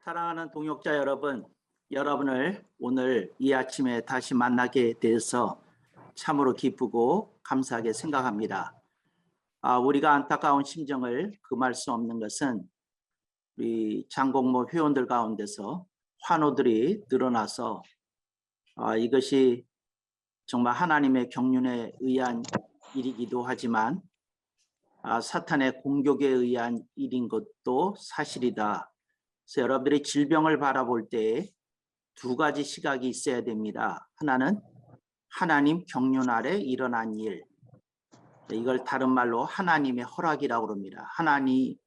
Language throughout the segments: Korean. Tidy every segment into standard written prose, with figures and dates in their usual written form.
사랑하는 동역자 여러분, 여러분을 오늘 이 아침에 다시 만나게 돼서 참으로 기쁘고 감사하게 생각합니다. 우리가 안타까운 심정을 금할 수 없는 것은 우리 장공모 회원들 가운데서 환우들이 늘어나서 이것이 정말 하나님의 경륜에 의한 일이기도 하지만 사탄의 공격에 의한 일인 것도 사실이다. 그래서 여러분들이 질병을 바라볼 때 두 가지 시각이 있어야 됩니다. 하나는 하나님 경륜 아래 일어난 일, 이걸 다른 말로 하나님의 허락이라고 합니다. 하나님이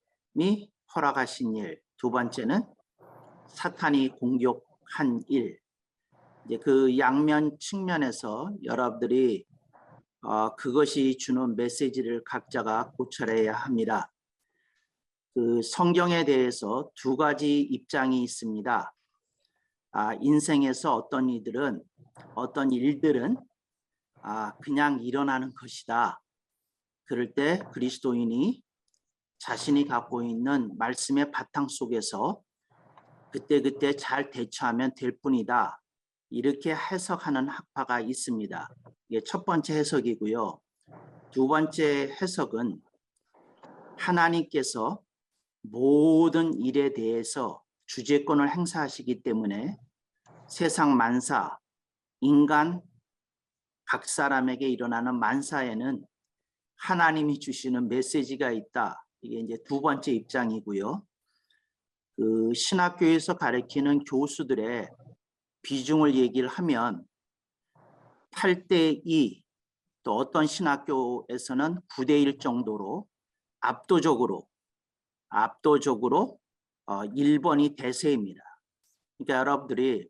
허락하신 일. 두 번째는 사탄이 공격한 일. 이제 그 양면 측면에서 여러분들이 그것이 주는 메시지를 각자가 고찰해야 합니다. 그 성경에 대해서 두 가지 입장이 있습니다. 인생에서 어떤 일들은 그냥 일어나는 것이다. 그럴 때 그리스도인이 자신이 갖고 있는 말씀의 바탕 속에서 그때그때 잘 대처하면 될 뿐이다. 이렇게 해석하는 학파가 있습니다. 이게 첫 번째 해석이고요. 두 번째 해석은 하나님께서 모든 일에 대해서 주재권을 행사하시기 때문에 세상 만사, 인간 각 사람에게 일어나는 만사에는 하나님이 주시는 메시지가 있다. 이게 이제 두 번째 입장이고요. 그 신학교에서 가르치는 교수들의 비중을 얘기를 하면 8대2, 또 어떤 신학교에서는 9대1 정도로 압도적으로 1번이 대세입니다. 그러니까 여러분들이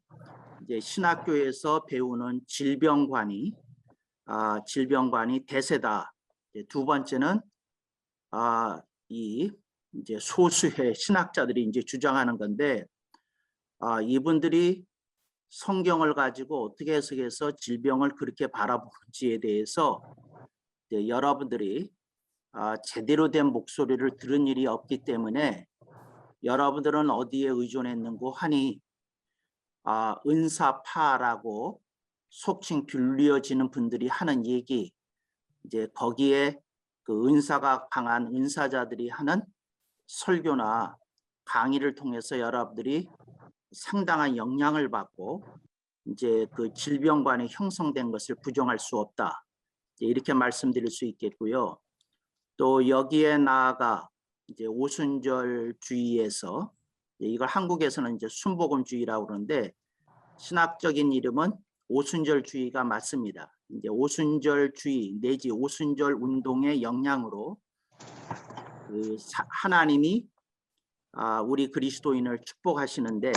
이제 신학교에서 배우는 질병관이 대세다. 두 번째는 이 이제 소수의 신학자들이 이제 주장하는 건데 이분들이 성경을 가지고 어떻게 해석해서 질병을 그렇게 바라보는지에 대해서 여러분들이 제대로 된 목소리를 들은 일이 없기 때문에 여러분들은 어디에 의존했는고 하니 은사파라고 속칭 불리어지는 분들이 하는 얘기, 이제 거기에 그 은사가 강한 은사자들이 하는 설교나 강의를 통해서 여러분들이 상당한 영향을 받고 이제 그 질병관이 형성된 것을 부정할 수 없다. 이렇게 말씀드릴 수 있겠고요. 또 여기에 나아가 이제 오순절주의에서 이걸 한국에서는 이제 순복음주의라고 그러는데 신학적인 이름은 오순절주의가 맞습니다. 이제 오순절주의 내지 오순절 운동의 영향으로 하나님이 우리 그리스도인을 축복하시는데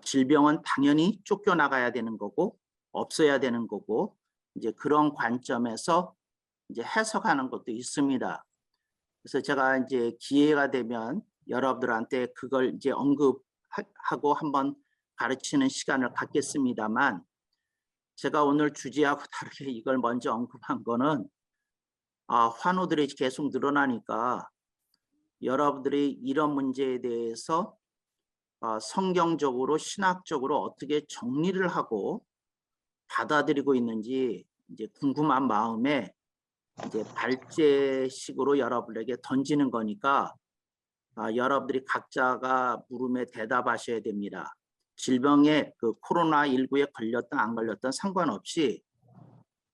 질병은 당연히 쫓겨나가야 되는 거고 없어야 되는 거고 이제 그런 관점에서 이제 해석하는 것도 있습니다. 그래서 제가 이제 기회가 되면 여러분들한테 그걸 이제 언급하고 한번 가르치는 시간을 갖겠습니다만 제가 오늘 주제하고 다르게 이걸 먼저 언급한 거는 환우들이 계속 늘어나니까 여러분들이 이런 문제에 대해서 성경적으로 신학적으로 어떻게 정리를 하고 받아들이고 있는지 이제 궁금한 마음에 이제 발제식으로 여러분에게 던지는 거니까 여러분들이 각자가 물음에 대답하셔야 됩니다. 질병에 그 코로나19에 걸렸든 안 걸렸든 상관없이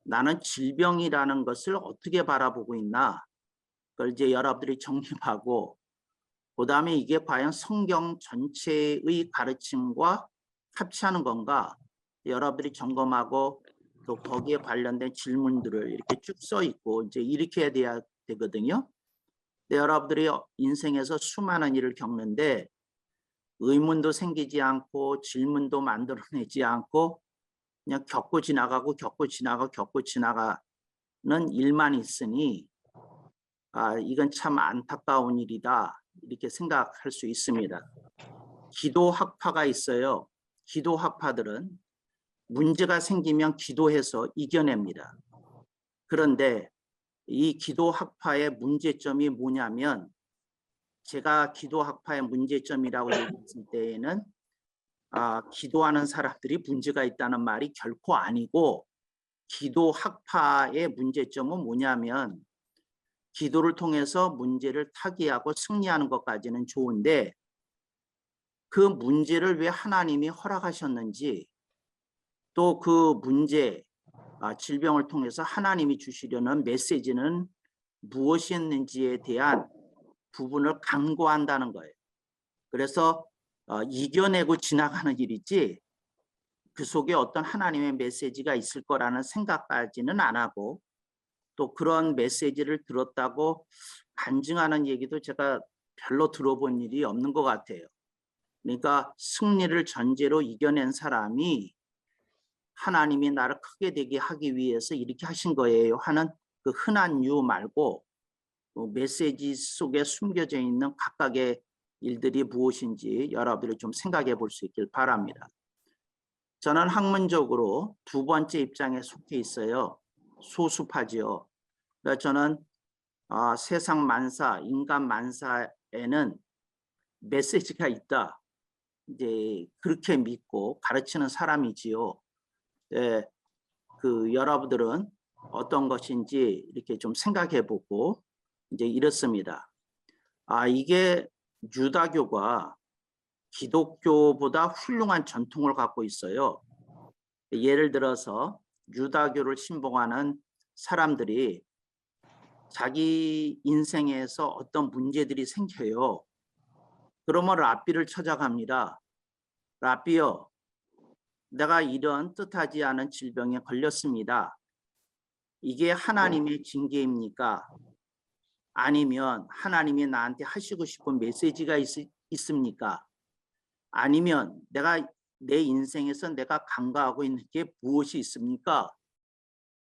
나는 질병이라는 것을 어떻게 바라보고 있나 그걸 이제 여러분들이 정립하고 그다음에 이게 과연 성경 전체의 가르침과 합치하는 건가 여러분들이 점검하고 또 거기에 관련된 질문들을 이렇게 쭉 써 있고 이제 이렇게 해야 되거든요. 근데 여러분들이 인생에서 수많은 일을 겪는데 의문도 생기지 않고 질문도 만들어내지 않고 그냥 겪고 지나가는 일만 있으니 이건 참 안타까운 일이다 이렇게 생각할 수 있습니다. 기도 학파가 있어요. 기도 학파들은 문제가 생기면 기도해서 이겨냅니다. 그런데 이 기도 학파의 문제점이 뭐냐면 제가 기도 학파의 문제점이라고 얘기했을 때에는 기도하는 사람들이 문제가 있다는 말이 결코 아니고, 기도 학파의 문제점은 뭐냐면 기도를 통해서 문제를 타개하고 승리하는 것까지는 좋은데, 그 문제를 왜 하나님이 허락하셨는지, 또 그 문제, 질병을 통해서 하나님이 주시려는 메시지는 무엇이었는지에 대한 부분을 간과한다는 거예요. 그래서 이겨내고 지나가는 일이지 그 속에 어떤 하나님의 메시지가 있을 거라는 생각까지는 안 하고, 또 그런 메시지를 들었다고 간증하는 얘기도 제가 별로 들어본 일이 없는 것 같아요. 그러니까 승리를 전제로 이겨낸 사람이 하나님이 나를 크게 되게 하기 위해서 이렇게 하신 거예요 하는 그 흔한 유 말고, 메시지 속에 숨겨져 있는 각각의 일들이 무엇인지 여러분들이 좀 생각해 볼 수 있길 바랍니다. 저는 학문적으로 두 번째 입장에 속해 있어요. 소수파지요. 그러니까 저는 세상 만사, 인간 만사에는 메시지가 있다, 이제 그렇게 믿고 가르치는 사람이지요. 네, 여러분들은 어떤 것인지 이렇게 좀 생각해 보고 이제 이렇습니다. 이게 유다교가 기독교보다 훌륭한 전통을 갖고 있어요. 예를 들어서 유다교를 신봉하는 사람들이 자기 인생에서 어떤 문제들이 생겨요. 그러면 랍비를 찾아갑니다. 랍비요, 내가 이런 뜻하지 않은 질병에 걸렸습니다. 이게 하나님의 징계입니까? 아니면 하나님이 나한테 하시고 싶은 메시지가 있습니까? 아니면 내 인생에서 내가 간과하고 있는 게 무엇이 있습니까?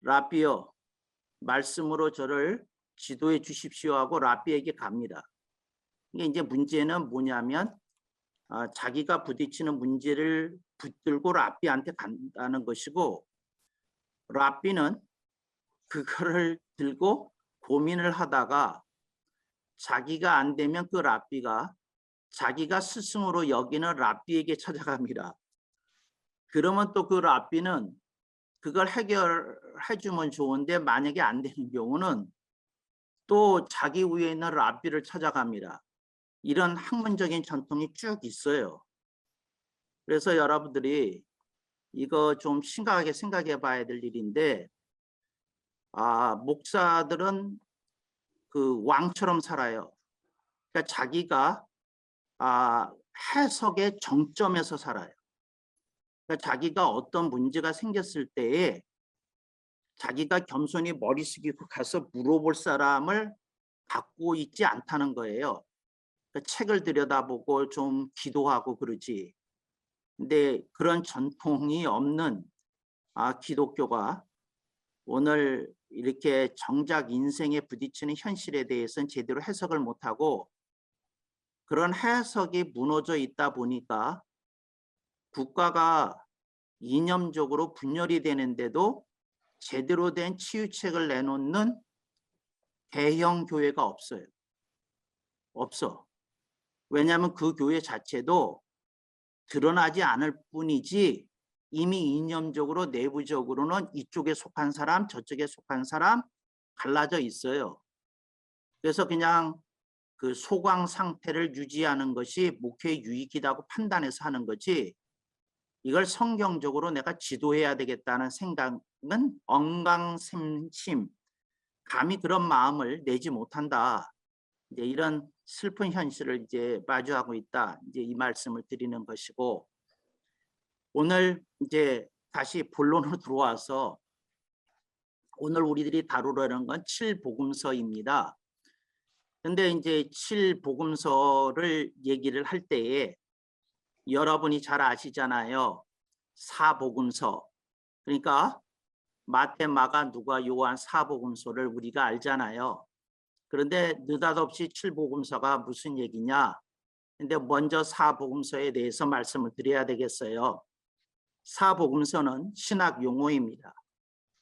랍비요, 말씀으로 저를 지도해 주십시오 하고 랍비에게 갑니다. 이게 이제 문제는 뭐냐면 자기가 부딪히는 문제를 붙들고 랍비한테 간다는 것이고, 랍비는 그거를 들고 고민을 하다가 자기가 안 되면 그 랍비가 자기가 스승으로 여기는 랍비에게 찾아갑니다. 그러면 또 그 랍비는 그걸 해결해 주면 좋은데, 만약에 안 되는 경우는 또 자기 위에 있는 랍비를 찾아갑니다. 이런 학문적인 전통이 쭉 있어요. 그래서 여러분들이 이거 좀 심각하게 생각해 봐야 될 일인데, 목사들은 그 왕처럼 살아요. 그러니까 자기가 해석의 정점에서 살아요. 그러니까 자기가 어떤 문제가 생겼을 때에 자기가 겸손히 머리 숙이고 가서 물어볼 사람을 갖고 있지 않다는 거예요. 그러니까 책을 들여다보고 좀 기도하고 그러지. 근데 그런 전통이 없는 기독교가 오늘 이렇게 정작 인생에 부딪히는 현실에 대해서는 제대로 해석을 못하고, 그런 해석이 무너져 있다 보니까 국가가 이념적으로 분열이 되는데도 제대로 된 치유책을 내놓는 대형 교회가 없어요. 없어. 왜냐하면 그 교회 자체도 드러나지 않을 뿐이지 이미 이념적으로 내부적으로는 이쪽에 속한 사람, 저쪽에 속한 사람 갈라져 있어요. 그래서 그냥 그 소강 상태를 유지하는 것이 목회의 유익이라고 판단해서 하는 거지, 이걸 성경적으로 내가 지도해야 되겠다는 생각은 엉강심심, 감히 그런 마음을 내지 못한다. 이제 이런 슬픈 현실을 이제 마주하고 있다. 이제 이 말씀을 드리는 것이고, 오늘 이제 다시 본론으로 들어와서 오늘 우리들이 다루려는 건 7복음서입니다. 근데 이제 7복음서를 얘기를 할 때에 여러분이 잘 아시잖아요. 4복음서. 그러니까 마태, 마가, 누가, 요한 4복음서를 우리가 알잖아요. 그런데 느닷없이 7복음서가 무슨 얘기냐? 근데 먼저 4복음서에 대해서 말씀을 드려야 되겠어요. 4복음서는 신학 용어입니다.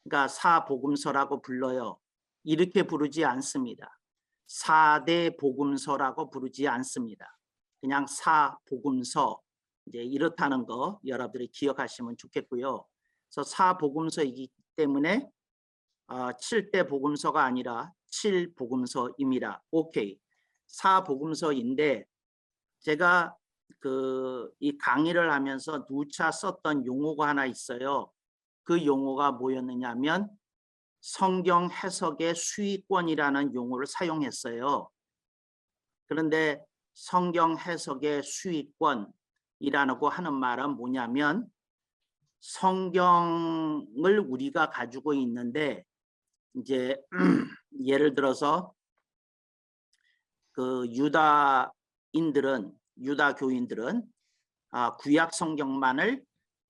그러니까 4복음서라고 불러요. 이렇게 부르지 않습니다. 4대 복음서라고 부르지 않습니다. 그냥 사복음서, 이제 이렇다는 거 여러분들이 기억하시면 좋겠고요. 그래서 사복음서이기 때문에 7대 복음서가 아니라 7복음서입니다. 오케이. 사복음서인데 제가 이 강의를 하면서 누차 썼던 용어가 하나 있어요. 그 용어가 뭐였느냐면 성경 해석의 수익권이라는 용어를 사용했어요. 그런데 성경 해석의 수익권이라는 거 하는 말은 뭐냐면 성경을 우리가 가지고 있는데 이제 예를 들어서 그 유다교인들은 구약 성경만을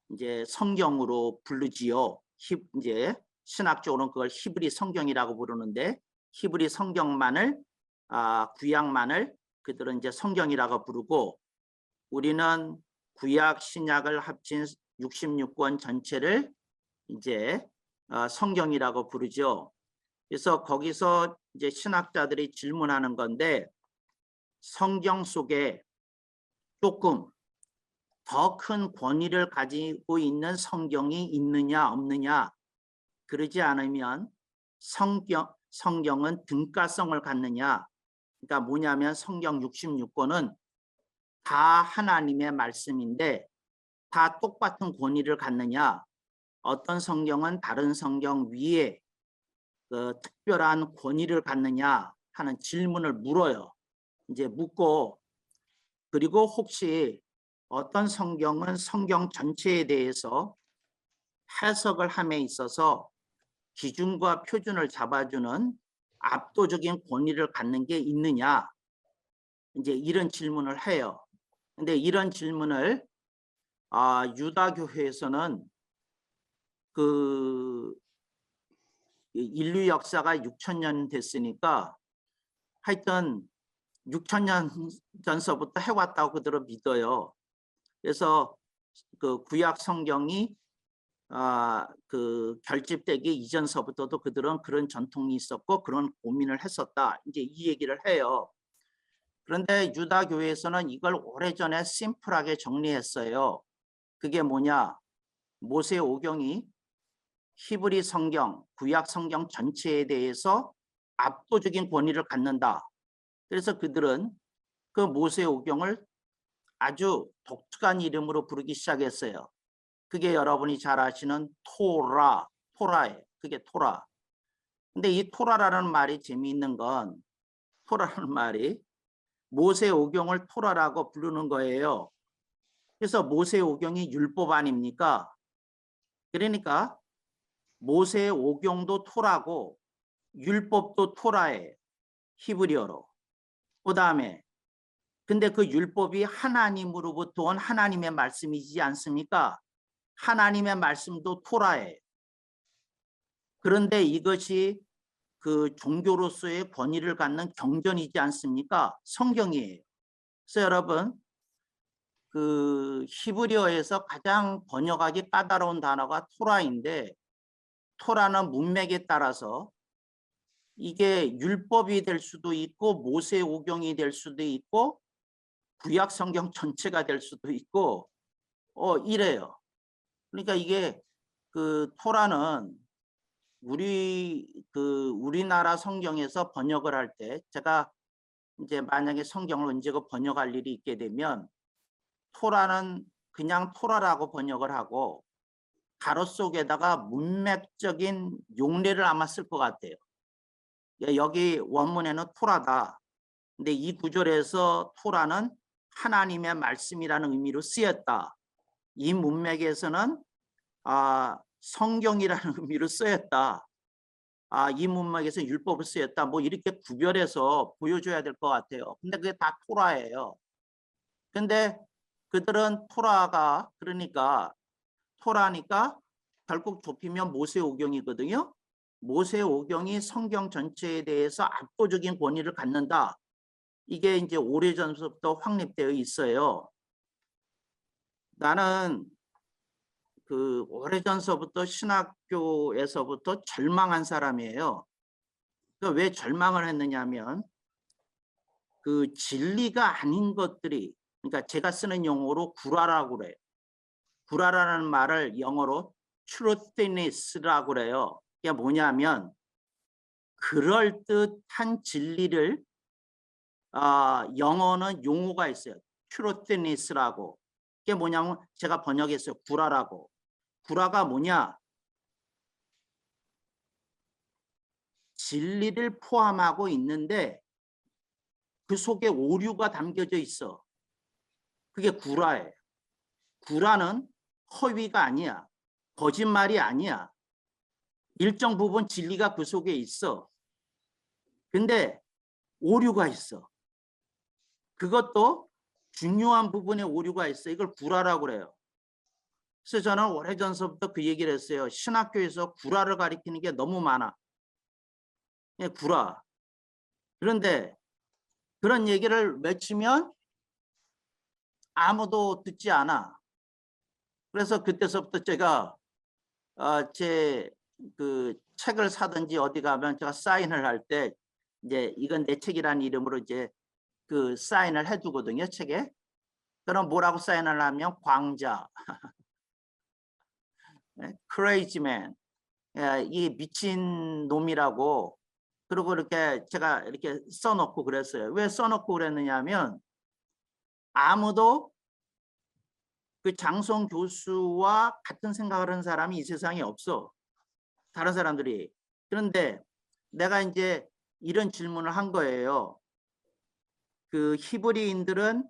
이제 성경으로 부르지요. 이제 신학적으로는 그걸 히브리 성경이라고 부르는데 히브리 성경만을 구약만을 그들은 이제 성경이라고 부르고 우리는 구약 신약을 합친 66권 전체를 이제 성경이라고 부르죠. 그래서 거기서 이제 신학자들이 질문하는 건데 성경 속에 조금 더 큰 권위를 가지고 있는 성경이 있느냐 없느냐, 그러지 않으면 성경은 등가성을 갖느냐. 그러니까 뭐냐면 성경 66권은 다 하나님의 말씀인데 다 똑같은 권위를 갖느냐, 어떤 성경은 다른 성경 위에 특별한 권위를 갖느냐 하는 질문을 물어요. 이제 묻고, 그리고 혹시 어떤 성경은 성경 전체에 대해서 해석을 함에 있어서 기준과 표준을 잡아주는 압도적인 권위를 갖는 게 있느냐, 이제 이런 질문을 해요. 근데 이런 질문을 유다교회에서는 그 인류 역사가 6,000년 됐으니까 하여튼 6,000년 전서부터 해왔다고 그들은 믿어요. 그래서 그 구약 성경이 그 결집되기 이전서부터도 그들은 그런 전통이 있었고 그런 고민을 했었다. 이제 이 얘기를 해요. 그런데 유다교회에서는 이걸 오래전에 심플하게 정리했어요. 그게 뭐냐? 모세 오경이 히브리 성경, 구약 성경 전체에 대해서 압도적인 권위를 갖는다. 그래서 그들은 그 모세 오경을 아주 독특한 이름으로 부르기 시작했어요. 그게 여러분이 잘 아시는 토라예요. 그게 토라. 근데 이 토라라는 말이 재미있는 건 토라라는 말이 모세 오경을 토라라고 부르는 거예요. 그래서 모세 오경이 율법 아닙니까? 그러니까 모세 오경도 토라고 율법도 토라예요. 히브리어로. 그다음에 근데 그 율법이 하나님으로부터 온 하나님의 말씀이지 않습니까? 하나님의 말씀도 토라예요. 그런데 이것이 그 종교로서의 권위를 갖는 경전이지 않습니까? 성경이에요. 그래서 여러분 그 히브리어에서 가장 번역하기 까다로운 단어가 토라인데 토라는 문맥에 따라서 이게 율법이 될 수도 있고 모세 오경이 될 수도 있고 구약 성경 전체가 될 수도 있고 이래요. 그러니까 이게 그 토라는 우리나라 성경에서 번역을 할 때 제가 이제 만약에 성경을 언제가 번역할 일이 있게 되면 토라는 그냥 토라라고 번역을 하고 가로 속에다가 문맥적인 용례를 아마 쓸 것 같아요. 여기 원문에는 토라다. 근데 이 구절에서 토라는 하나님의 말씀이라는 의미로 쓰였다. 이 문맥에서는 성경이라는 의미로 쓰였다. 이 문맥에서 율법을 쓰였다. 뭐 이렇게 구별해서 보여줘야 될 것 같아요. 근데 그게 다 토라예요. 근데 그들은 그러니까 토라니까 결국 좁히면 모세오경이거든요. 모세오경이 성경 전체에 대해서 압도적인 권위를 갖는다. 이게 이제 오래전부터 확립되어 있어요. 나는 그 오래전서부터 신학교에서부터 절망한 사람이에요. 왜 절망을 했느냐면 그 진리가 아닌 것들이, 그러니까 제가 쓰는 용어로 구라라고 그래요. 구라라는 말을 영어로 truthiness라고 그래요. 이게 뭐냐면 그럴듯한 진리를 영어는 용어가 있어요. truthiness라고. 이게 뭐냐면 제가 번역했어요. 구라라고. 구라가 뭐냐? 진리를 포함하고 있는데 그 속에 오류가 담겨져 있어. 그게 구라예요. 구라는 허위가 아니야. 거짓말이 아니야. 일정 부분 진리가 그 속에 있어. 근데 오류가 있어. 그것도 중요한 부분에 오류가 있어. 이걸 구라라고 그래요. 그래서 저는 오래전서부터 그 얘기를 했어요. 신학교에서 구라를 가리키는 게 너무 많아. 구라. 그런데 그런 얘기를 외치면 아무도 듣지 않아. 그래서 그때서부터 제가 제 그 책을 사든지 어디 가면 제가 사인을 할 때 이제 이건 내 책이라는 이름으로 이제 그 사인을 해두거든요, 책에. 그럼 뭐라고 사인을 하면 광자, crazy man, 이 미친 놈이라고. 그리고 이렇게 제가 이렇게 써놓고 그랬어요. 왜 써놓고 그랬느냐면 아무도 그 장성 교수와 같은 생각을 하는 사람이 이 세상에 없어. 다른 사람들이. 그런데 내가 이제 이런 질문을 한 거예요. 그 히브리인들은,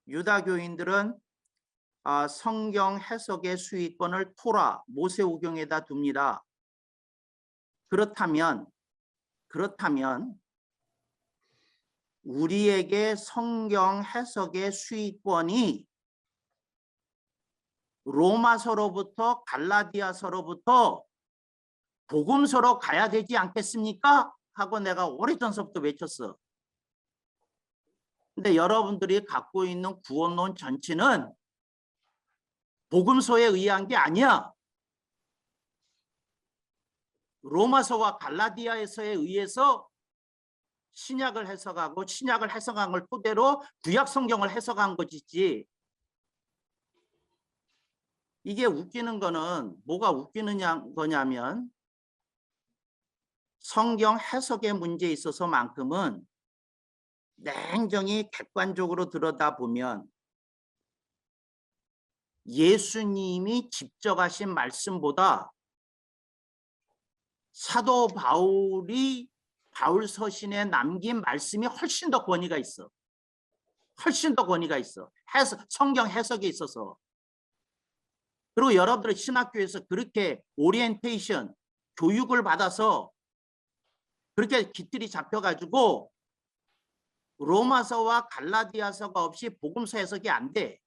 유다교인들은 성경 해석의 수익권을 토라, 모세오경에다 둡니다. 그렇다면 우리에게 성경 해석의 수익권이 로마서로부터 갈라디아서로부터 복음서로 가야 되지 않겠습니까? 하고 내가 오래전서부터 외쳤어. 근데 여러분들이 갖고 있는 구원론 전체는 복음서에 의한 게 아니야. 로마서와 갈라디아서에 의해서 신약을 해석하고 신약을 해석한 걸 토대로 구약 성경을 해석한 것이지. 이게 웃기는 거는 뭐가 웃기는 거냐면 성경 해석의 문제에 있어서만큼은 냉정히 객관적으로 들여다보면 예수님이 직접 하신 말씀보다 사도 바울이 바울 서신에 남긴 말씀이 훨씬 더 권위가 있어. 훨씬 더 권위가 있어. 성경 해석에 있어서. 그리고 여러분들 신학교에서 그렇게 오리엔테이션, 교육을 받아서 그렇게 깃들이 잡혀가지고 로마서와 갈라디아서가 없이 복음서 해석이 안 돼.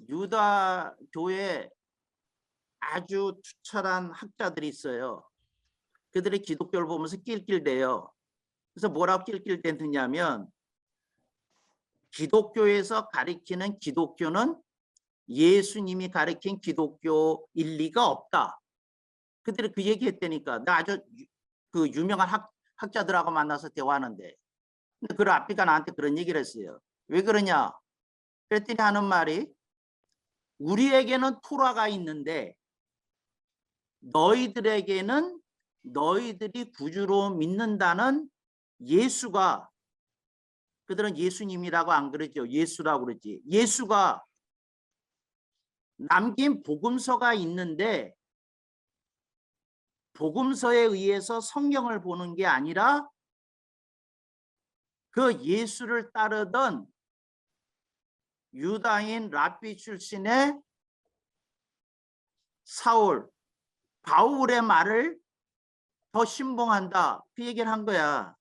유다교에 아주 투철한 학자들이 있어요. 그들이 기독교를 보면서 낄낄대요. 그래서 뭐라고 낄낄대느냐면 기독교에서 가리키는 기독교는 예수님이 가리킨 기독교 일리가 없다. 그들이 그 얘기 했다니까. 나 아주 그 유명한 학자들하고 만나서 대화하는데. 근데 그 앞이가 나한테 그런 얘기를 했어요. 왜 그러냐? 그랬더니 하는 말이 우리에게는 토라가 있는데 너희들에게는 너희들이 구주로 믿는다는 예수가, 그들은 예수님이라고 안 그러죠. 예수라고 그러지. 예수가 남긴 복음서가 있는데 복음서에 의해서 성경을 보는 게 아니라 그 예수를 따르던 유다인 랍비 출신의 사울, 바울의 말을 더 신봉한다. 그 얘기를 한 거야.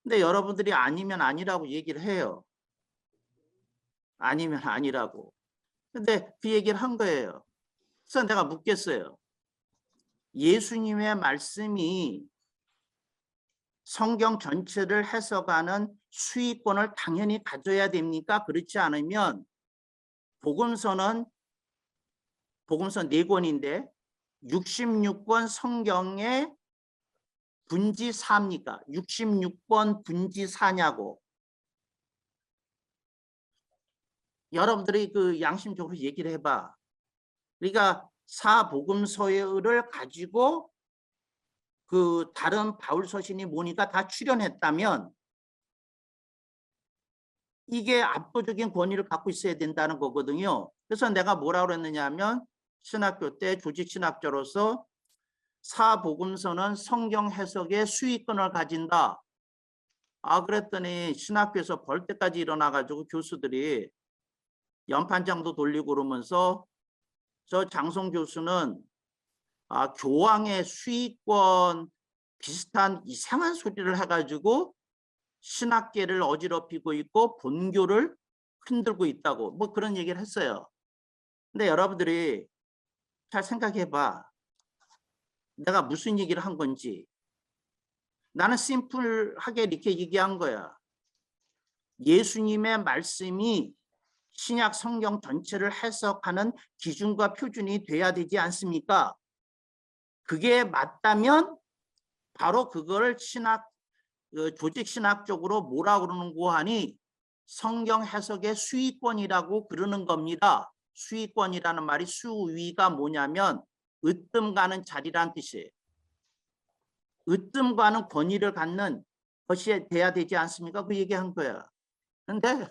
근데 여러분들이 아니면 아니라고 얘기를 해요. 아니면 아니라고. 근데 그 얘기를 한 거예요. 그래서 내가 묻겠어요. 예수님의 말씀이 성경 전체를 해석하는 수익권을 당연히 가져야 됩니까? 그렇지 않으면 복음서 4권인데 66권 성경의 분지 4입니까? 66권 분지 4냐고. 여러분들이 그 양심적으로 얘기를 해봐. 그러니까 사복음서를 가지고 그 다른 바울 서신이 뭐니까 다 출연했다면 이게 압도적인 권위를 갖고 있어야 된다는 거거든요. 그래서 내가 뭐라고 그랬느냐 하면 신학교 때 조직신학자로서 사복음서는 성경 해석의 수익권을 가진다. 그랬더니 신학교에서 벌 때까지 일어나가지고 교수들이 연판장도 돌리고 그러면서 저 장송 교수는 교황의 수익권 비슷한 이상한 소리를 해가지고 신학계를 어지럽히고 있고 본교를 흔들고 있다고 뭐 그런 얘기를 했어요. 근데 여러분들이 잘 생각해봐. 내가 무슨 얘기를 한 건지. 나는 심플하게 이렇게 얘기한 거야. 예수님의 말씀이 신약 성경 전체를 해석하는 기준과 표준이 돼야 되지 않습니까? 그게 맞다면 바로 그걸 조직 신학적으로 뭐라 그러는고 하니 성경 해석의 수위권이라고 그러는 겁니다. 수위권이라는 말이 수위가 뭐냐면 으뜸 가는 자리란 뜻이에요. 으뜸 가는 권위를 갖는 것이 돼야 되지 않습니까? 그 얘기한 거야. 근데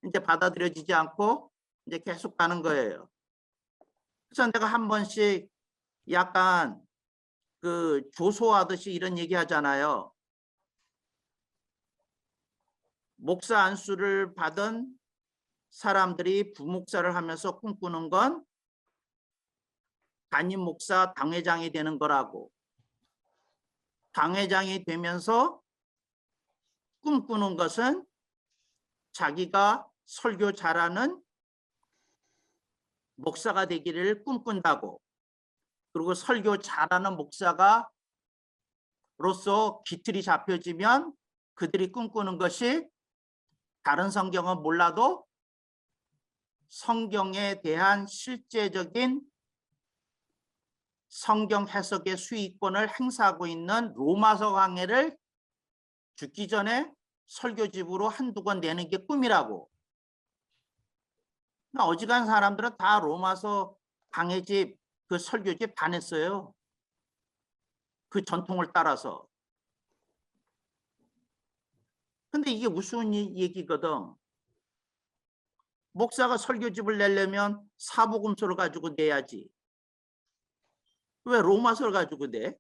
이제 받아들여지지 않고 이제 계속 가는 거예요. 그래서 내가 한 번씩 약간 그 조소하듯이 이런 얘기 하잖아요. 목사 안수를 받은 사람들이 부목사를 하면서 꿈꾸는 건 담임 목사 당회장이 되는 거라고. 당회장이 되면서 꿈꾸는 것은 자기가 설교 잘하는 목사가 되기를 꿈꾼다고. 그리고 설교 잘하는 목사가 로서 기틀이 잡혀지면 그들이 꿈꾸는 것이 다른 성경은 몰라도 성경에 대한 실제적인 성경 해석의 수익권을 행사하고 있는 로마서 강해를 죽기 전에 설교집으로 한두 권 내는 게 꿈이라고. 어지간한 사람들은 다 로마서 강해집 그 설교집 다 냈어요. 그 전통을 따라서. 근데 이게 무슨 얘기거든. 목사가 설교집을 내려면 사복음서를 가지고 내야지. 왜 로마서를 가지고 내?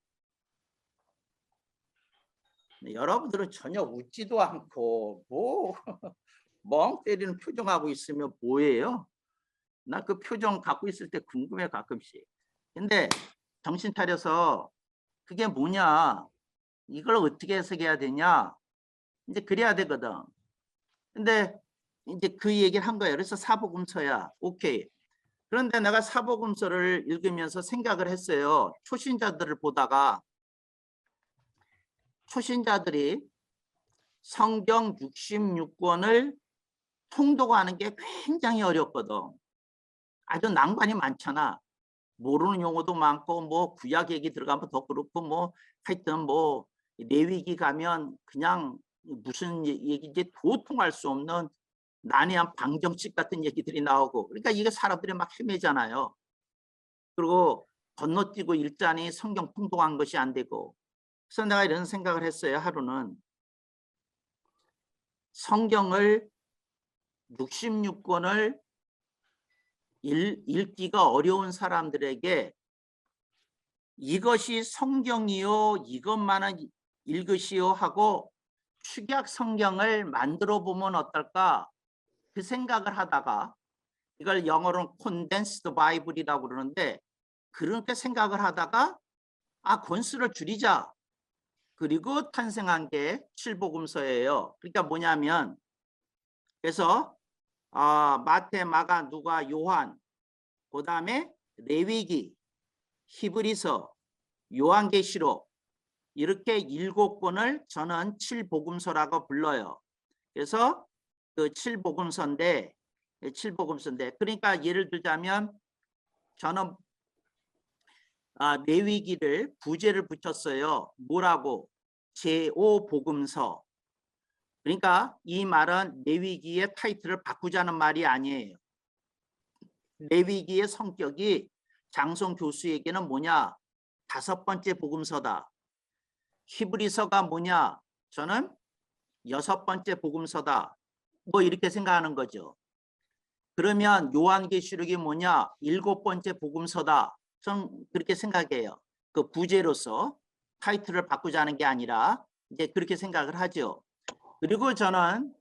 여러분들은 전혀 웃지도 않고 뭐 멍 때리는 표정하고 있으면 뭐예요? 나 그 표정 갖고 있을 때 궁금해 가끔씩. 근데 정신 차려서 그게 뭐냐? 이걸 어떻게 해석해야 되냐? 이제 그래야 되거든. 근데 이제 그 얘기를 한 거예요. 그래서 사복음서야. 오케이. 그런데 내가 사복음서를 읽으면서 생각을 했어요. 초신자들을 보다가 초신자들이 성경 66권을 통독하는 게 굉장히 어렵거든. 아주 난관이 많잖아. 모르는 용어도 많고 뭐 구약 얘기 들어가면 더 그렇고 뭐 하여튼 뭐 레위기 가면 그냥 무슨 얘기인지 도통할 수 없는 난해한 방정식 같은 얘기들이 나오고 그러니까 이게 사람들이 막 헤매잖아요. 그리고 건너뛰고 일자니 성경 통독한 것이 안 되고 그래서 내가 이런 생각을 했어요. 하루는 성경을 66권을 읽기가 어려운 사람들에게 이것이 성경이요 이것만은 읽으시오 하고 축약 성경을 만들어 보면 어떨까 그 생각을 하다가 이걸 영어로는 condensed bible이라고 그러는데 그렇게 생각을 하다가 권수를 줄이자. 그리고 탄생한 게 칠복음서예요. 그러니까 뭐냐면 그래서 마태, 마가, 누가, 요한, 그 다음에 레위기, 히브리서, 요한계시록 이렇게 7권을 저는 칠복음서라고 불러요. 그래서 그 칠복음서인데 그러니까 예를 들자면 저는 레위기를 부제를 붙였어요. 뭐라고? 제5복음서. 그러니까 이 말은 레위기의 타이틀을 바꾸자는 말이 아니에요. 레위기의 성격이 장성 교수에게는 뭐냐? 5번째 복음서다. 히브리서가 뭐냐? 저는 6번째 복음서다. 뭐 이렇게 생각하는 거죠. 그러면 요한계시록이 뭐냐? 7번째 복음서다. 저는 그렇게 생각해요. 그 부제로서 타이틀을 바꾸자는 게 아니라 이제 그렇게 생각을 하죠. 그리고 저는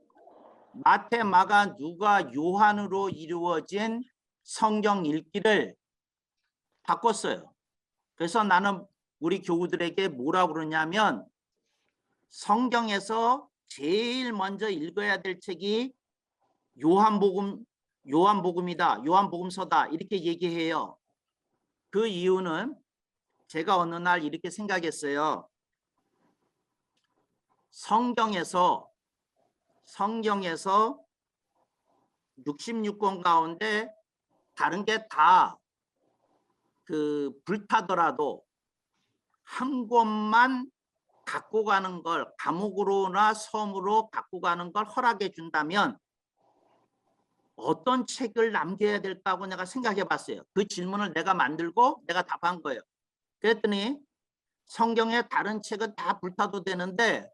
마태, 마가, 누가, 요한으로 이루어진 성경 읽기를 바꿨어요. 그래서 나는 우리 교우들에게 뭐라고 그러냐면 성경에서 제일 먼저 읽어야 될 책이 요한복음이다. 요한복음서다. 이렇게 얘기해요. 그 이유는 제가 어느 날 이렇게 생각했어요. 성경에서 66권 가운데 다른 게 다 불타더라도 한 권만 갖고 가는 걸 감옥으로나 섬으로 갖고 가는 걸 허락해 준다면 어떤 책을 남겨야 될까 하고 내가 생각해 봤어요. 그 질문을 내가 만들고 내가 답한 거예요. 그랬더니 성경의 다른 책은 다 불타도 되는데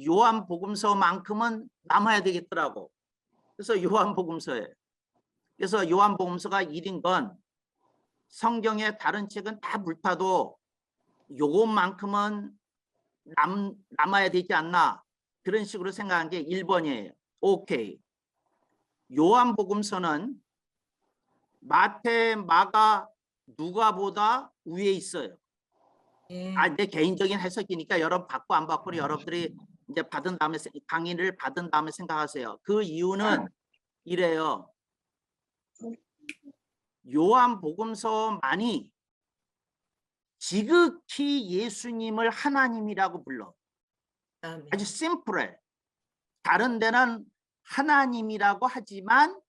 요한복음서만큼은 남아야 되겠더라고. 그래서 요한복음서예요. 그래서 요한복음서가 1인 건 성경의 다른 책은 다 불타도 요것만큼은 남아야 되지 않나, 그런 식으로 생각한 게 1번이에요. 오케이. 요한복음서는 마태, 마가, 누가보다 위에 있어요. 내 개인적인 해석이니까 여러분 받고 안 받고 여러분들이 이제 받은 다음에 강의를 받은 다음에 생각하세요. 그 이유는 이래요. 요한복음서만이 지극히 예수님을 하나님이라고 불러. 아주 심플해. 다른 데는 하나님이라고 하지만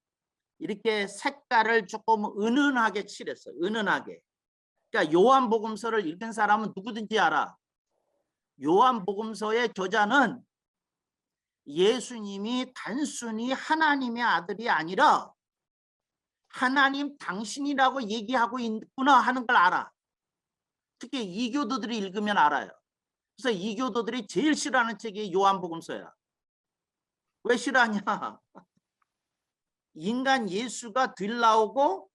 이렇게 색깔을 조금 은은하게 칠했어요. 은은하게. 그러니까 요한복음서를 읽은 사람은 누구든지 알아. 요한복음서의 저자는 예수님이 단순히 하나님의 아들이 아니라 하나님 당신이라고 얘기하고 있구나 하는 걸 알아. 특히 이교도들이 읽으면 알아요. 그래서 이교도들이 제일 싫어하는 책이 요한복음서야. 왜 싫어하냐? 인간 예수가 들나오고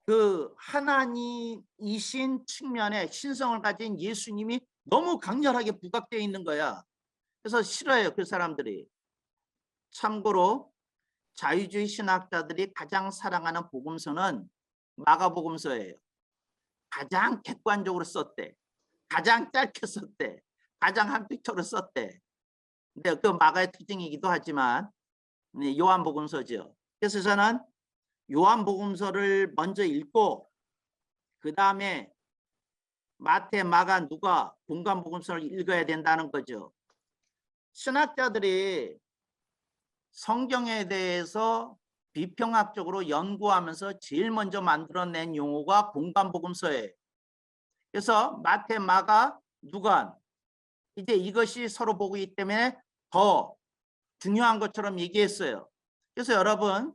그 하나님이신 측면에 신성을 가진 예수님이 너무 강렬하게 부각되어 있는 거야. 그래서 싫어해요, 그 사람들이. 참고로 자유주의 신학자들이 가장 사랑하는 복음서는 마가복음서예요. 가장 객관적으로 썼대. 가장 짧게 썼대. 가장 한 픽처로 썼대. 근데 그 마가의 특징이기도 하지만 요한복음서죠. 그래서 저는 요한복음서를 먼저 읽고 그 다음에 마태, 마가, 누가 공관복음서를 읽어야 된다는 거죠. 신학자들이 성경에 대해서 비평학적으로 연구하면서 제일 먼저 만들어낸 용어가 공관복음서예요. 그래서 마태, 마가, 누가 이제 이것이 서로 보기 때문에 더 중요한 것처럼 얘기했어요. 그래서 여러분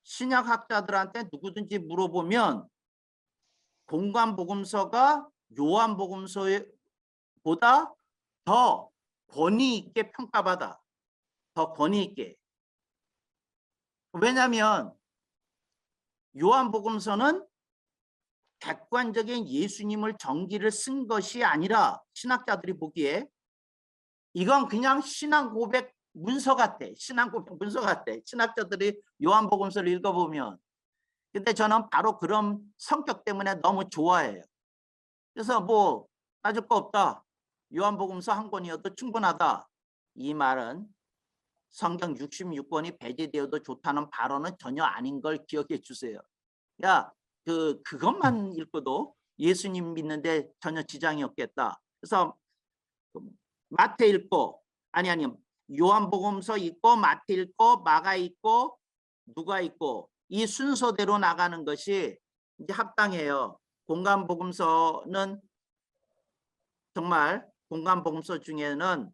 신약학자들한테 누구든지 물어보면 공관복음서가 요한복음서보다 더 권위 있게 평가받아. 더 권위 있게. 왜냐하면 요한복음서는 객관적인 예수님을 정기를 쓴 것이 아니라 신학자들이 보기에 이건 그냥 신앙 고백 문서 같아. 신앙 고백 문서 같아. 신학자들이 요한복음서를 읽어보면. 근데 저는 바로 그런 성격 때문에 너무 좋아해요. 그래서 뭐 따질 거 없다. 요한복음서 한 권이어도 충분하다. 이 말은 성경 66권이 배제되어도 좋다는 발언은 전혀 아닌 걸 기억해 주세요. 야, 그것만 읽고도 예수님 믿는데 전혀 지장이 없겠다. 그래서 마태 읽고 아니 요한복음서 읽고 마태 읽고 마가 읽고 누가 읽고 이 순서대로 나가는 것이 이제 합당해요. 공간복음서는 정말 공간복음서 중에는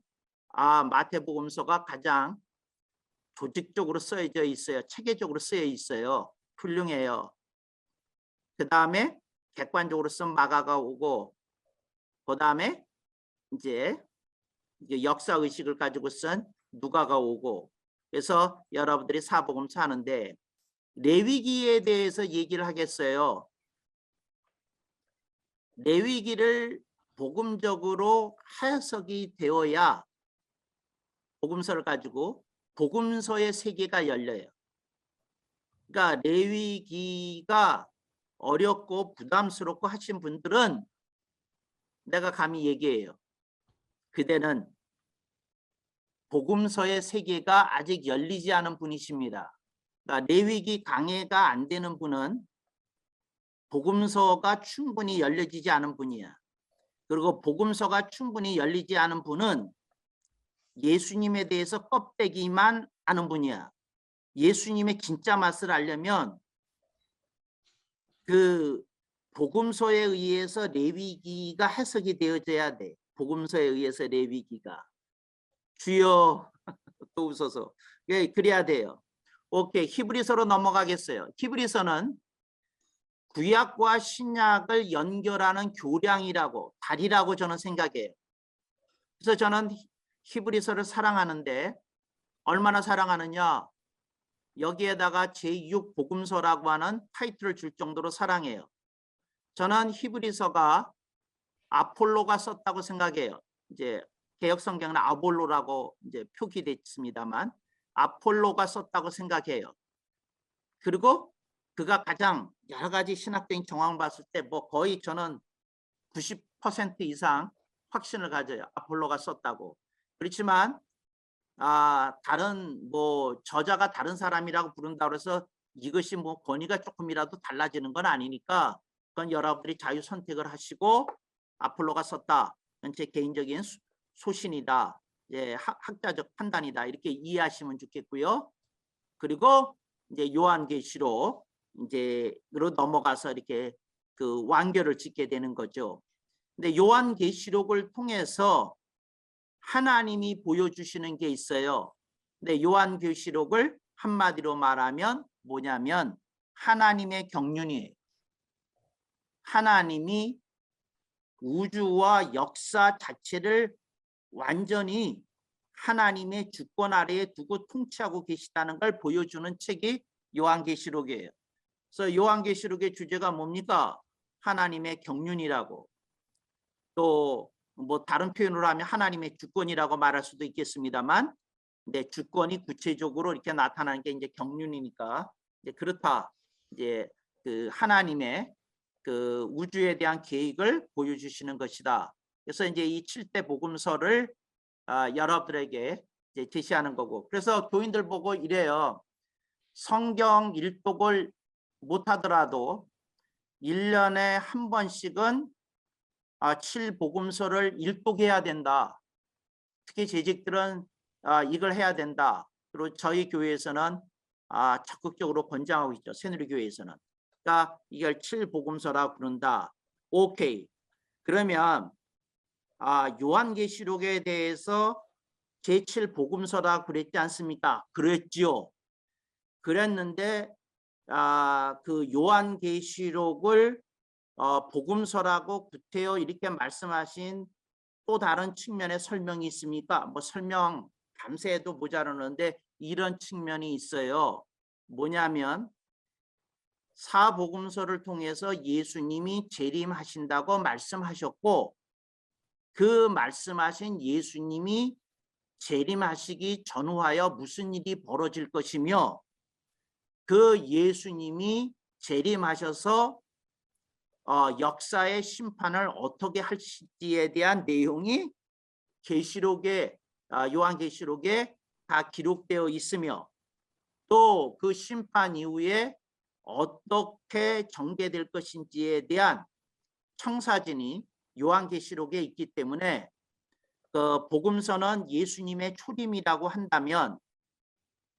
마태복음서가 가장 조직적으로 쓰여져 있어요. 체계적으로 쓰여 있어요. 훌륭해요. 그 다음에 객관적으로 쓴 마가가 오고, 그 다음에 이제 역사 의식을 가지고 쓴 누가가 오고, 그래서 여러분들이 사복음서 하는데 레위기에 대해서 얘기를 하겠어요. 레위기를 복음적으로 해석이 되어야 복음서를 가지고 복음서의 세계가 열려요. 그러니까 레위기가 어렵고 부담스럽고 하신 분들은 내가 감히 얘기해요. 그대는 복음서의 세계가 아직 열리지 않은 분이십니다. 그러니까 레위기 강해가 안 되는 분은 복음서가 충분히 열려지지 않은 분이야. 그리고 복음서가 충분히 열리지 않은 분은 예수님에 대해서 껍데기만 아는 분이야. 예수님의 진짜 맛을 알려면 그 복음서에 의해서 레위기가 해석이 되어져야 돼. 복음서에 의해서 레위기가. 주여 또 웃어서. 그래야 돼요. 오케이. 히브리서로 넘어가겠어요. 히브리서는 구약과 신약을 연결하는 교량이라고, 다리라고 저는 생각해요. 그래서 저는 히브리서를 사랑하는데 얼마나 사랑하느냐, 여기에다가 제6복음서라고 하는 타이틀을 줄 정도로 사랑해요. 저는 히브리서가 아폴로가 썼다고 생각해요. 이제 개역성경은 아볼로라고 이제 표기됐습니다만 아폴로가 썼다고 생각해요. 그리고 그가 가장 여러 가지 신학적인 정황을 봤을 때 뭐 거의 저는 90% 이상 확신을 가져요. 아폴로가 썼다고. 그렇지만 다른 뭐 저자가 다른 사람이라고 부른다고 해서 이것이 뭐 권위가 조금이라도 달라지는 건 아니니까 그건 여러분들이 자유 선택을 하시고 아폴로가 썼다. 제 개인적인 소신이다. 예, 학자적 판단이다. 이렇게 이해하시면 좋겠고요. 그리고 이제 요한계시록 이제로 넘어가서 이렇게 그 완결을 짓게 되는 거죠. 근데 요한계시록을 통해서 하나님이 보여주시는 게 있어요. 근데 요한계시록을 한마디로 말하면 뭐냐면 하나님의 경륜이에요. 하나님이 우주와 역사 자체를 완전히 하나님의 주권 아래에 두고 통치하고 계시다는 걸 보여주는 책이 요한계시록이에요. 그래서 요한계시록의 주제가 뭡니까? 하나님의 경륜이라고. 또 뭐 다른 표현으로 하면 하나님의 주권이라고 말할 수도 있겠습니다만, 근데 주권이 구체적으로 이렇게 나타나는 게 이제 경륜이니까 이제 그렇다. 이제 그 하나님의 그 우주에 대한 계획을 보여주시는 것이다. 그래서 이제 이 7대 복음서를 여러분들에게 이제 제시하는 거고. 그래서 교인들 보고 이래요. 성경 일독을 못하더라도 1년에 한 번씩은 7복음서를 일독해야 된다. 특히 재직들은 이걸 해야 된다. 그리고 저희 교회에서는 적극적으로 권장하고 있죠. 새누리교회에서는. 그러니까 이걸 7복음서라고 부른다. 오케이. 그러면 요한계시록에 대해서 제7복음서라고 그랬지 않습니까? 그랬지요. 그랬는데 그 요한계시록을 복음서라고 구태여 이렇게 말씀하신 또 다른 측면의 설명이 있습니까? 뭐 설명 밤새도 모자라는데 이런 측면이 있어요. 뭐냐면 사복음서를 통해서 예수님이 재림하신다고 말씀하셨고, 그 말씀하신 예수님이 재림하시기 전후하여 무슨 일이 벌어질 것이며, 그 예수님이 재림하셔서 역사의 심판을 어떻게 할지에 대한 내용이 계시록에 요한계시록에 다 기록되어 있으며, 또 그 심판 이후에 어떻게 전개될 것인지에 대한 청사진이 요한계시록에 있기 때문에 그 복음서는 예수님의 초림이라고 한다면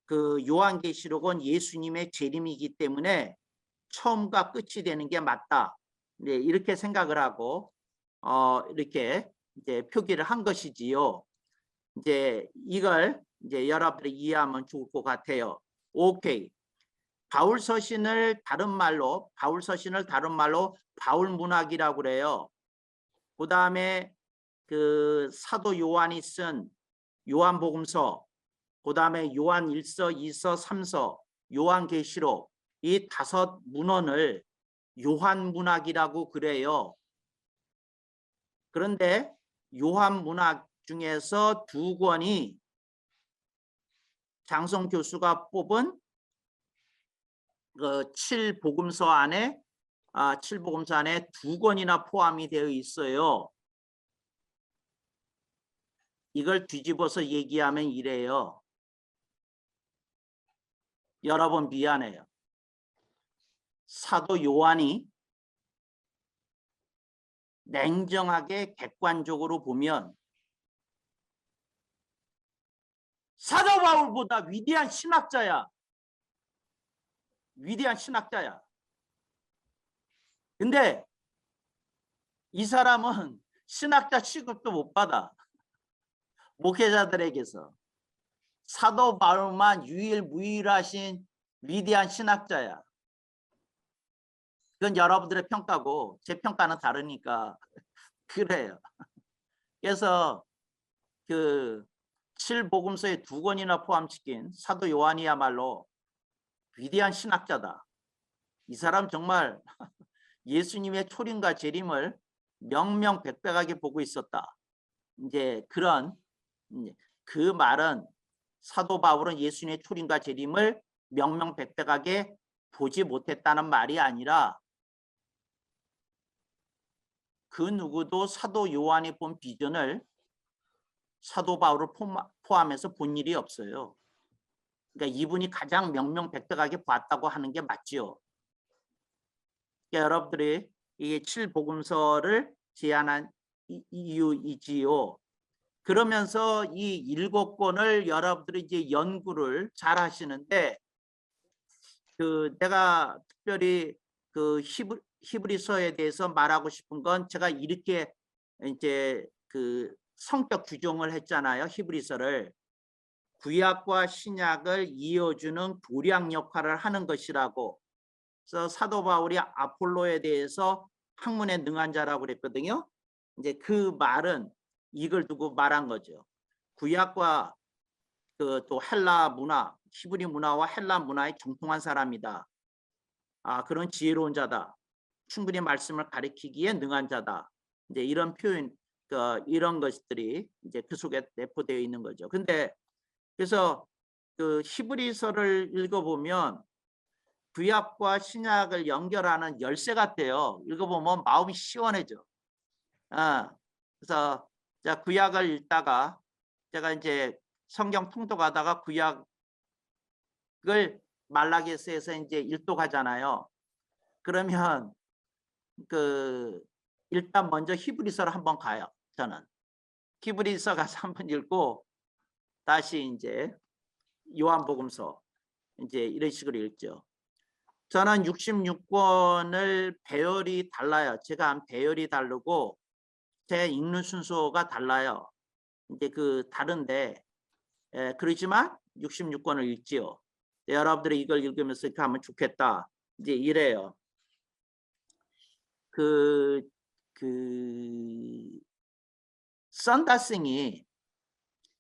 그 요한계시록은 예수님의 재림이기 때문에 처음과 끝이 되는 게 맞다. 네, 이렇게 생각을 하고 이렇게 이제 표기를 한 것이지요. 이제 이걸 이제 여러분들이 이해하면 좋을 것 같아요. 오케이. 바울 서신을 다른 말로 바울 문학이라고 그래요. 그다음에 그 사도 요한이 쓴 요한복음서, 그다음에 요한 1서, 2서, 3서, 요한계시록, 이 5문헌을 요한문학이라고 그래요. 그런데 요한문학 중에서 2권이 장성 교수가 뽑은 그 7복음서 안에 2권이나 포함이 되어 있어요. 이걸 뒤집어서 얘기하면 이래요. 여러분 미안해요. 사도 요한이 냉정하게 객관적으로 보면 사도 바울보다 위대한 신학자야. 위대한 신학자야. 근데 이 사람은 신학자 취급도 못 받아. 목회자들에게서. 사도 바울만 유일무이하신 위대한 신학자야. 그건 여러분들의 평가고 제 평가는 다르니까 그래요. 그래서 그 7복음서에 2권이나 포함시킨 사도 요한이야말로 위대한 신학자다. 이 사람 정말 예수님의 초림과 재림을 명명백백하게 보고 있었다. 이제 그런 그 말은 사도 바울은 예수님의 초림과 재림을 명명백백하게 보지 못했다는 말이 아니라 그 누구도 사도 요한이 본 비전을 사도 바울을 포함해서 본 일이 없어요. 그러니까 이분이 가장 명명백백하게 봤다고 하는 게 맞지요. 그러니까 여러분들이 이 7복음서를 제안한 이유이지요. 그러면서 이 7권을 여러분들이 이제 연구를 잘 하시는데 그 내가 특별히 그 히브리서에 대해서 말하고 싶은 건 제가 이렇게 이제 그 성격 규정을 했잖아요. 히브리서를 구약과 신약을 이어주는 교량 역할을 하는 것이라고. 그래서 사도 바울이 아폴로에 대해서 학문에 능한 자라고 그랬거든요. 이제 그 말은 이걸 두고 말한 거죠. 구약과 그 또 헬라 문화, 히브리 문화와 헬라 문화에 정통한 사람이다. 그런 지혜로운 자다. 충분히 말씀을 가리키기에 능한 자다. 이제 이런 표현, 이런 것들이 이제 그 속에 내포되어 있는 거죠. 근데 그래서 그 히브리서를 읽어보면 구약과 신약을 연결하는 열쇠 같아요. 읽어보면 마음이 시원해져. 그래서 구약을 읽다가 제가 이제 성경 통독하다가 구약을 말라기서에서 이제 일독하잖아요. 그러면 그 일단 먼저 히브리서를 한번 가요. 저는 히브리서 가서 한번 읽고 다시 이제 요한복음서 이제 이런 식으로 읽죠. 저는 66권을 배열이 달라요. 제가 한 배열이 다르고 제 읽는 순서가 달라요. 이제 그 다른데 그러지만 66권을 읽지요. 여러분들이 이걸 읽으면서 이렇게 하면 좋겠다. 이제 이래요.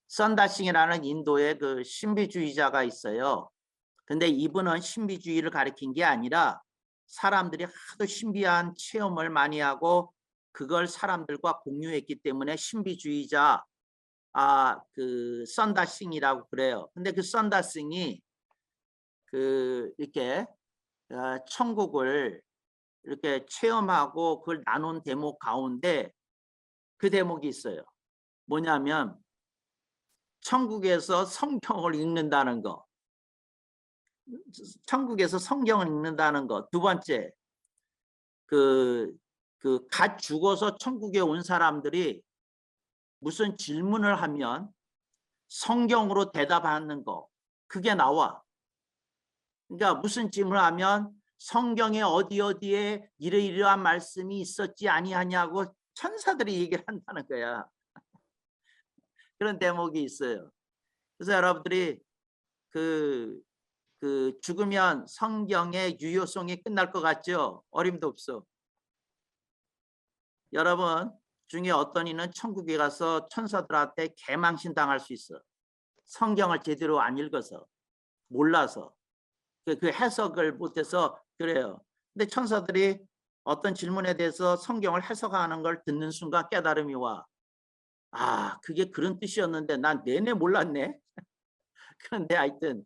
선다싱이라는 인도의 그 신비주의자가 있어요. 근데 이분은 신비주의를 가리킨 게 아니라 사람들이 하도 신비한 체험을 많이 하고 그걸 사람들과 공유했기 때문에 신비주의자 그 선다싱이라고 그래요. 근데 그 선다싱이 그 이렇게 천국을 이렇게 체험하고 그걸 나눈 대목 가운데 그 대목이 있어요. 뭐냐면 천국에서 성경을 읽는다는 거. 천국에서 성경을 읽는다는 것. 두 번째, 갓 죽어서 천국에 온 사람들이 무슨 질문을 하면 성경으로 대답하는 거. 그게 나와. 그러니까 무슨 질문을 하면 성경에 어디에 이러이러한 말씀이 있었지 아니하냐고 천사들이 얘기를 한다는 거야. 그런 대목이 있어요. 그래서 여러분들이 그 죽으면 성경의 유효성이 끝날 것 같죠? 어림도 없어. 여러분 중에 어떤 이는 천국에 가서 천사들한테 개망신 당할 수 있어. 성경을 제대로 안 읽어서, 몰라서, 그 해석을 못해서 그래요. 근데 천사들이 어떤 질문에 대해서 성경을 해석하는 걸 듣는 순간 깨달음이 와. 아, 그게 그런 뜻이었는데 난 내내 몰랐네. 그런데 하여튼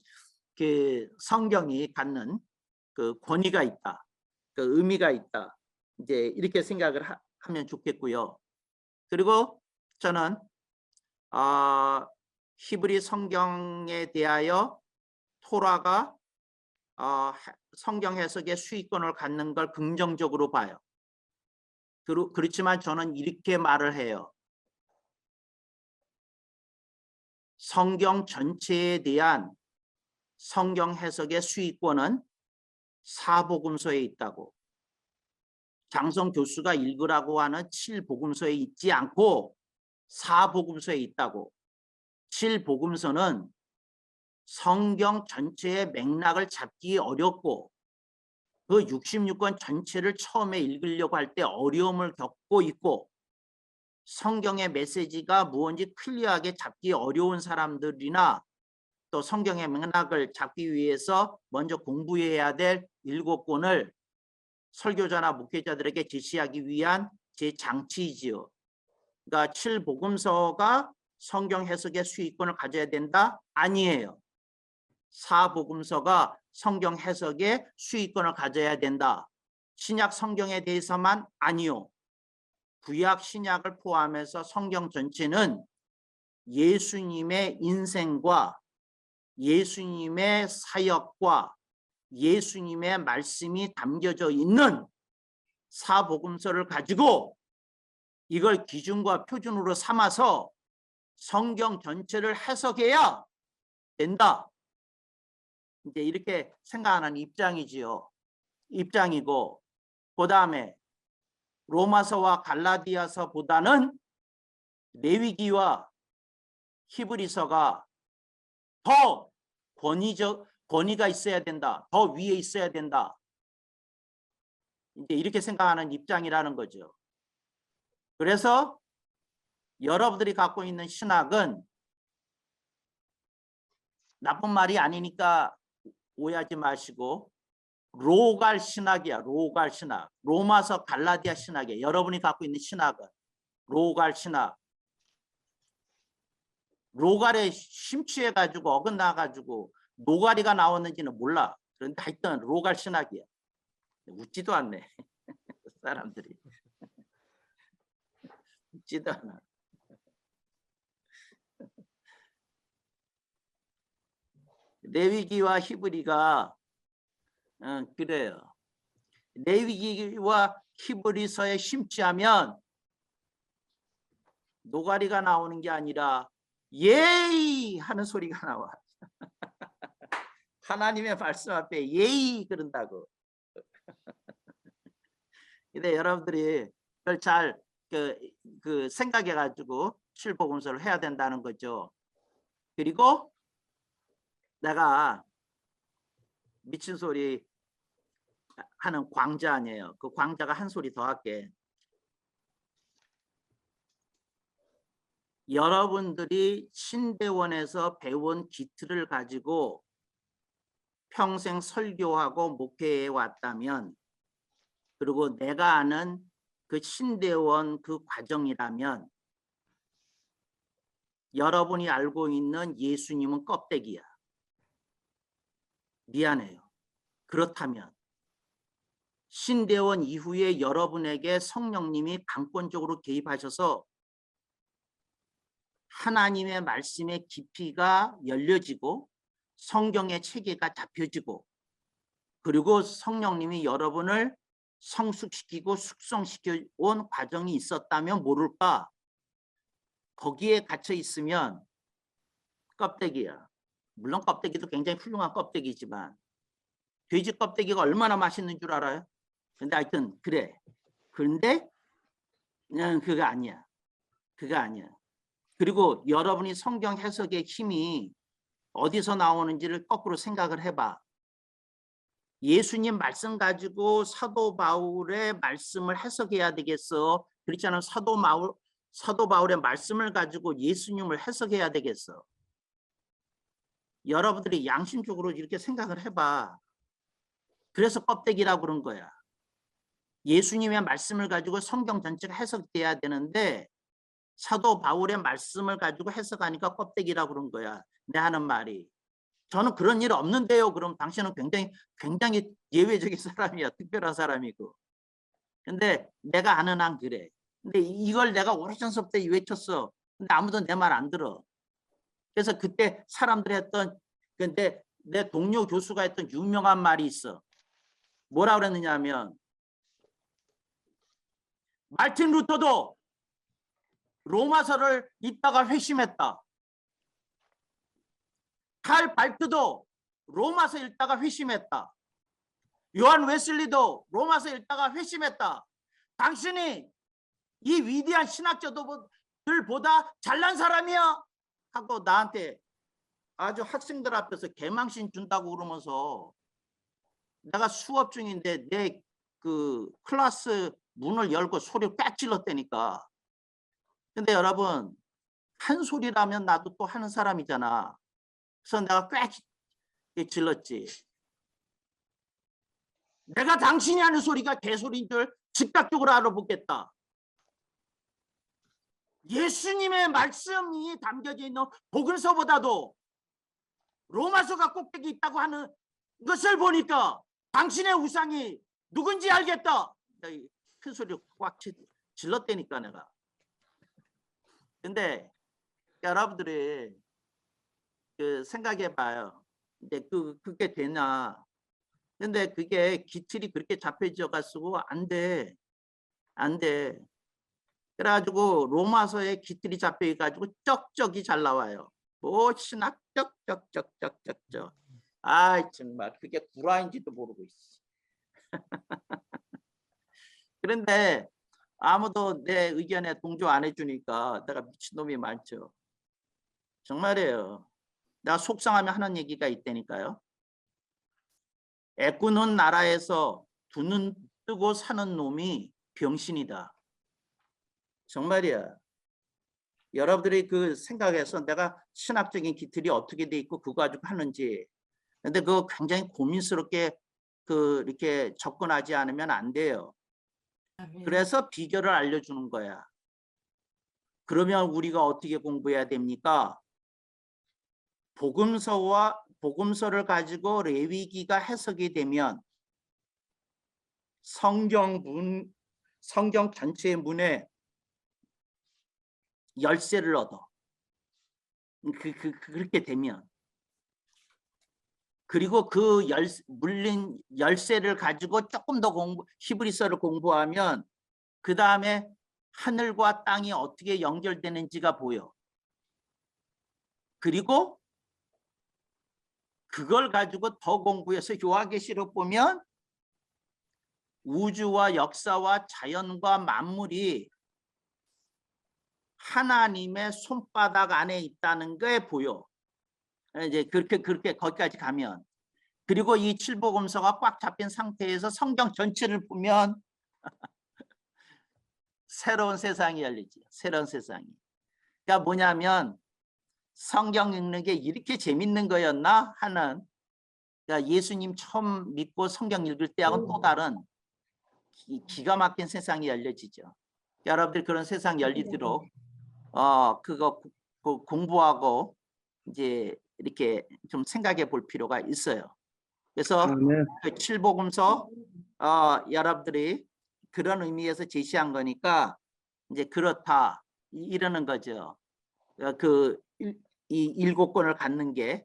그 성경이 갖는 그 권위가 있다, 그 의미가 있다. 이제 이렇게 생각을 하면 좋겠고요. 그리고 저는 히브리 성경에 대하여 토라가 성경 해석의 수익권을 갖는 걸 긍정적으로 봐요. 그렇지만 저는 이렇게 말을 해요. 성경 전체에 대한 성경 해석의 수익권은 사복음서에 있다고. 장성 교수가 읽으라고 하는 7복음서에 있지 않고 사복음서에 있다고. 7복음서는 성경 전체의 맥락을 잡기 어렵고 그 66권 전체를 처음에 읽으려고 할 때 어려움을 겪고 있고 성경의 메시지가 무언지 클리어하게 잡기 어려운 사람들이나 또 성경의 맥락을 잡기 위해서 먼저 공부해야 될 7권을 설교자나 목회자들에게 제시하기 위한 제 장치이지요. 그러니까 7복음서가 성경 해석의 수익권을 가져야 된다? 아니에요. 사복음서가 성경 해석의 수익권을 가져야 된다. 신약 성경에 대해서만 아니요. 구약 신약을 포함해서 성경 전체는 예수님의 인생과 예수님의 사역과 예수님의 말씀이 담겨져 있는 사복음서를 가지고 이걸 기준과 표준으로 삼아서 성경 전체를 해석해야 된다. 이제 이렇게 생각하는 입장이지요. 입장이고, 그 다음에 로마서와 갈라디아서보다는 레위기와 히브리서가 더 권위가 있어야 된다. 더 위에 있어야 된다. 이제 이렇게 생각하는 입장이라는 거죠. 그래서 여러분들이 갖고 있는 신학은 나쁜 말이 아니니까 오해하지 마시고 로갈 신학이야. 로갈 신학. 로마서 갈라디아 신학이야. 여러분이 갖고 있는 신학은 로갈 신학. 로갈에 심취해가지고 어긋나가지고 노가리가 나왔는지는 몰라. 그런데 하여튼 로갈 신학이야. 웃지도 않네. 사람들이. 웃지도 않아. 레위기와 히브리가 그래요. 레위기와 히브리서에 심취하면 노가리가 나오는 게 아니라 예이 하는 소리가 나와. 하나님의 말씀 앞에 예이 그런다고. 근데 여러분들이 그걸 잘 생각해 가지고 칠복음서를 해야 된다는 거죠. 그리고 내가 미친 소리 하는 광자 아니에요. 그 광자가 한 소리 더 할게. 여러분들이 신대원에서 배운 기틀을 가지고 평생 설교하고 목회해 왔다면, 그리고 내가 아는 그 신대원 그 과정이라면 여러분이 알고 있는 예수님은 껍데기야. 미안해요. 그렇다면 신대원 이후에 여러분에게 성령님이 강권적으로 개입하셔서 하나님의 말씀의 깊이가 열려지고 성경의 체계가 잡혀지고 그리고 성령님이 여러분을 성숙시키고 숙성시켜 온 과정이 있었다면 모를까? 거기에 갇혀 있으면 껍데기야. 물론 껍데기도 굉장히 훌륭한 껍데기지만 돼지 껍데기가 얼마나 맛있는 줄 알아요? 근데 하여튼 그래. 그런데 그거 아니야. 그거 아니야. 그리고 여러분이 성경 해석의 힘이 어디서 나오는지를 거꾸로 생각을 해봐. 예수님 말씀 가지고 사도 바울의 말씀을 해석해야 되겠어. 그렇잖아. 사도 바울의 말씀을 가지고 예수님을 해석해야 되겠어. 여러분들이 양심적으로 이렇게 생각을 해봐. 그래서 껍데기라고 그런 거야. 예수님의 말씀을 가지고 성경 전체가 해석돼야 되는데 사도 바울의 말씀을 가지고 해석하니까 껍데기라고 그런 거야. 내 하는 말이. 저는 그런 일 없는데요. 그럼 당신은 굉장히 예외적인 사람이야. 특별한 사람이고. 근데 내가 아는 한 그래. 근데 이걸 내가 오래전서부터 외쳤어. 근데 아무도 내 말 안 들어. 그래서 그때 사람들이 했던, 근데 내 동료 교수가 했던 유명한 말이 있어. 뭐라 그랬느냐 하면, 마틴 루터도 로마서를 읽다가 회심했다. 칼 발트도 로마서 읽다가 회심했다. 요한 웨슬리도 로마서 읽다가 회심했다. 당신이 이 위대한 신학자들보다 잘난 사람이야? 하고 나한테 아주 학생들 앞에서 개망신 준다고 그러면서 내가 수업 중인데 내 그 클래스 문을 열고 소리를 꽉 질렀다니까. 근데 여러분, 한 소리라면 나도 또 하는 사람이잖아. 그래서 내가 꽉 질렀지. 내가 당신이 하는 소리가 개소리인 줄 즉각적으로 알아보겠다. 예수님의 말씀이 담겨져 있는 복음서보다도 로마서가 꼭대기 있다고 하는 것을 보니까 당신의 우상이 누군지 알겠다. 큰 소리로 꽉 질렀다니까 내가. 근데 여러분들이 생각해 봐요. 근데 그게 되나? 근데 그게 기틀이 그렇게 잡혀져 가지고 안 돼. 안 돼. 그래가지고 로마서에 기틀이 잡혀 가지고 쩍쩍이 잘 나와요. 뭐 신학 쩍쩍쩍쩍쩍쩍. 아 정말 그게 구라인지도 모르고 있어. 그런데 아무도 내 의견에 동조 안 해주니까 내가 미친놈이 많죠. 정말이에요. 내가 속상하면 하는 얘기가 있다니까요. 애꾸는 나라에서 두 눈 뜨고 사는 놈이 병신이다. 정말이야. 여러분들이 그 생각해서 내가 신학적인 기틀이 어떻게 돼 있고 그거 가지고 하는지. 근데 그거 굉장히 고민스럽게 이렇게 접근하지 않으면 안 돼요. 그래서 비결을 알려주는 거야. 그러면 우리가 어떻게 공부해야 됩니까? 복음서를 가지고 레위기가 해석이 되면 성경 전체의 문에 열쇠를 얻어. 그렇게 되면. 그리고 물린 열쇠를 가지고 조금 더 히브리서를 공부하면 그 다음에 하늘과 땅이 어떻게 연결되는지가 보여. 그리고 그걸 가지고 더 공부해서 요한계시록 보면 우주와 역사와 자연과 만물이 하나님의 손바닥 안에 있다는 게 보여. 이제 그렇게 거기까지 가면. 그리고 이 칠복음서가 꽉 잡힌 상태에서 성경 전체를 보면 새로운 세상이 열리지. 새로운 세상이. 그러니까 뭐냐면 성경 읽는 게 이렇게 재밌는 거였나 하는, 그러니까 예수님 처음 믿고 성경 읽을 때하고는 또 다른 기가 막힌 세상이 열려지죠. 여러분들 그런 세상 열리도록 그거 공부하고 이제 이렇게 좀 생각해 볼 필요가 있어요. 그래서 그 칠복음서 여러분들이 그런 의미에서 제시한 거니까 이제 그렇다 이러는 거죠. 이 7권을 갖는 게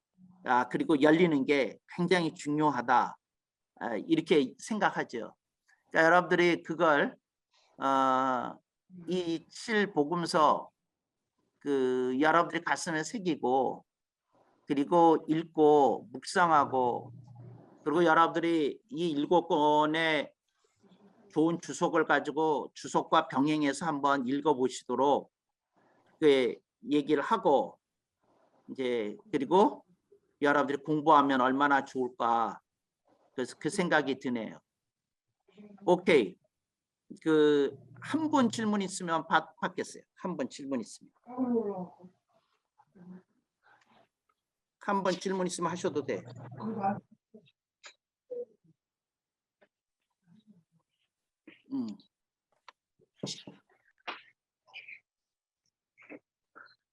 그리고 열리는 게 굉장히 중요하다 이렇게 생각하죠. 그러니까 여러분들이 그걸 이 칠복음서 여러분들이 가슴에 새기고 그리고 읽고 묵상하고 그리고 여러분들이 이 7권의 좋은 주석을 가지고 주석과 병행해서 한번 읽어보시도록 그 얘기를 하고 이제 그리고 여러분들이 공부하면 얼마나 좋을까 그래서 그 생각이 드네요. 오케이. 그 한 분 질문 있으면 받겠어요. 한 분 질문 있으면. 한 번 질문 있으면 하셔도 돼.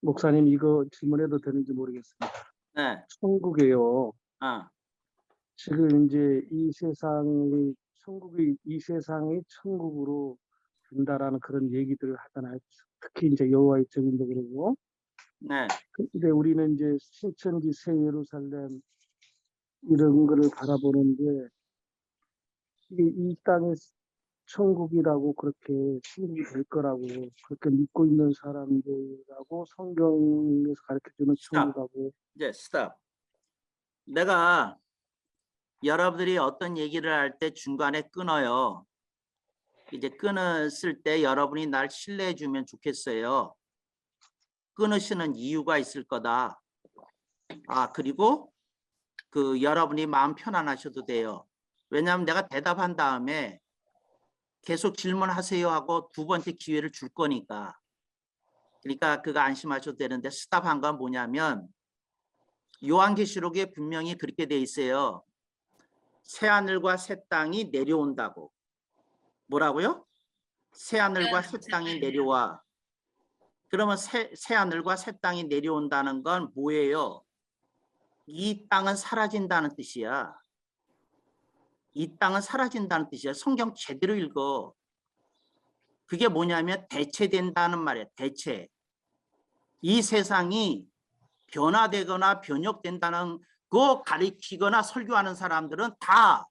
목사님 이거 질문해도 되는지 모르겠습니다. 네. 천국에요. 아, 지금 이제 이 세상이 이 세상이 천국으로 된다라는 그런 얘기들을 하잖아요. 특히 이제 여호와의 증인도 그러고. 네. 근데 우리는 이제 신천지 새 예루살렘 이런 거를 바라보는데 이게 이 땅의 천국이라고 그렇게 신이 될 거라고 그렇게 믿고 있는 사람들하고 성경에서 가르쳐주는 스탑. 천국하고. 이제 스탑. 내가 여러분들이 어떤 얘기를 할 때 중간에 끊어요. 이제 끊었을 때 여러분이 날 신뢰해 주면 좋겠어요. 끊으시는 이유가 있을 거다. 아, 그리고 그 여러분이 마음 편안하셔도 돼요. 왜냐하면 내가 대답한 다음에 계속 질문하세요 하고 두 번째 기회를 줄 거니까. 그러니까 그거 안심하셔도 되는데 스탑한 건 뭐냐면 요한계시록에 분명히 그렇게 돼 있어요. 새하늘과 새 땅이 내려온다고. 뭐라고요? 새하늘과 새 땅이 내려와. 그러면 새하늘과 새 땅이 내려온다는 건 뭐예요? 이 땅은 사라진다는 뜻이야. 이 땅은 사라진다는 뜻이야. 성경 제대로 읽어. 그게 뭐냐면 대체된다는 말이야. 대체. 이 세상이 변화되거나 변혁된다는 거 가리키거나 설교하는 사람들은 다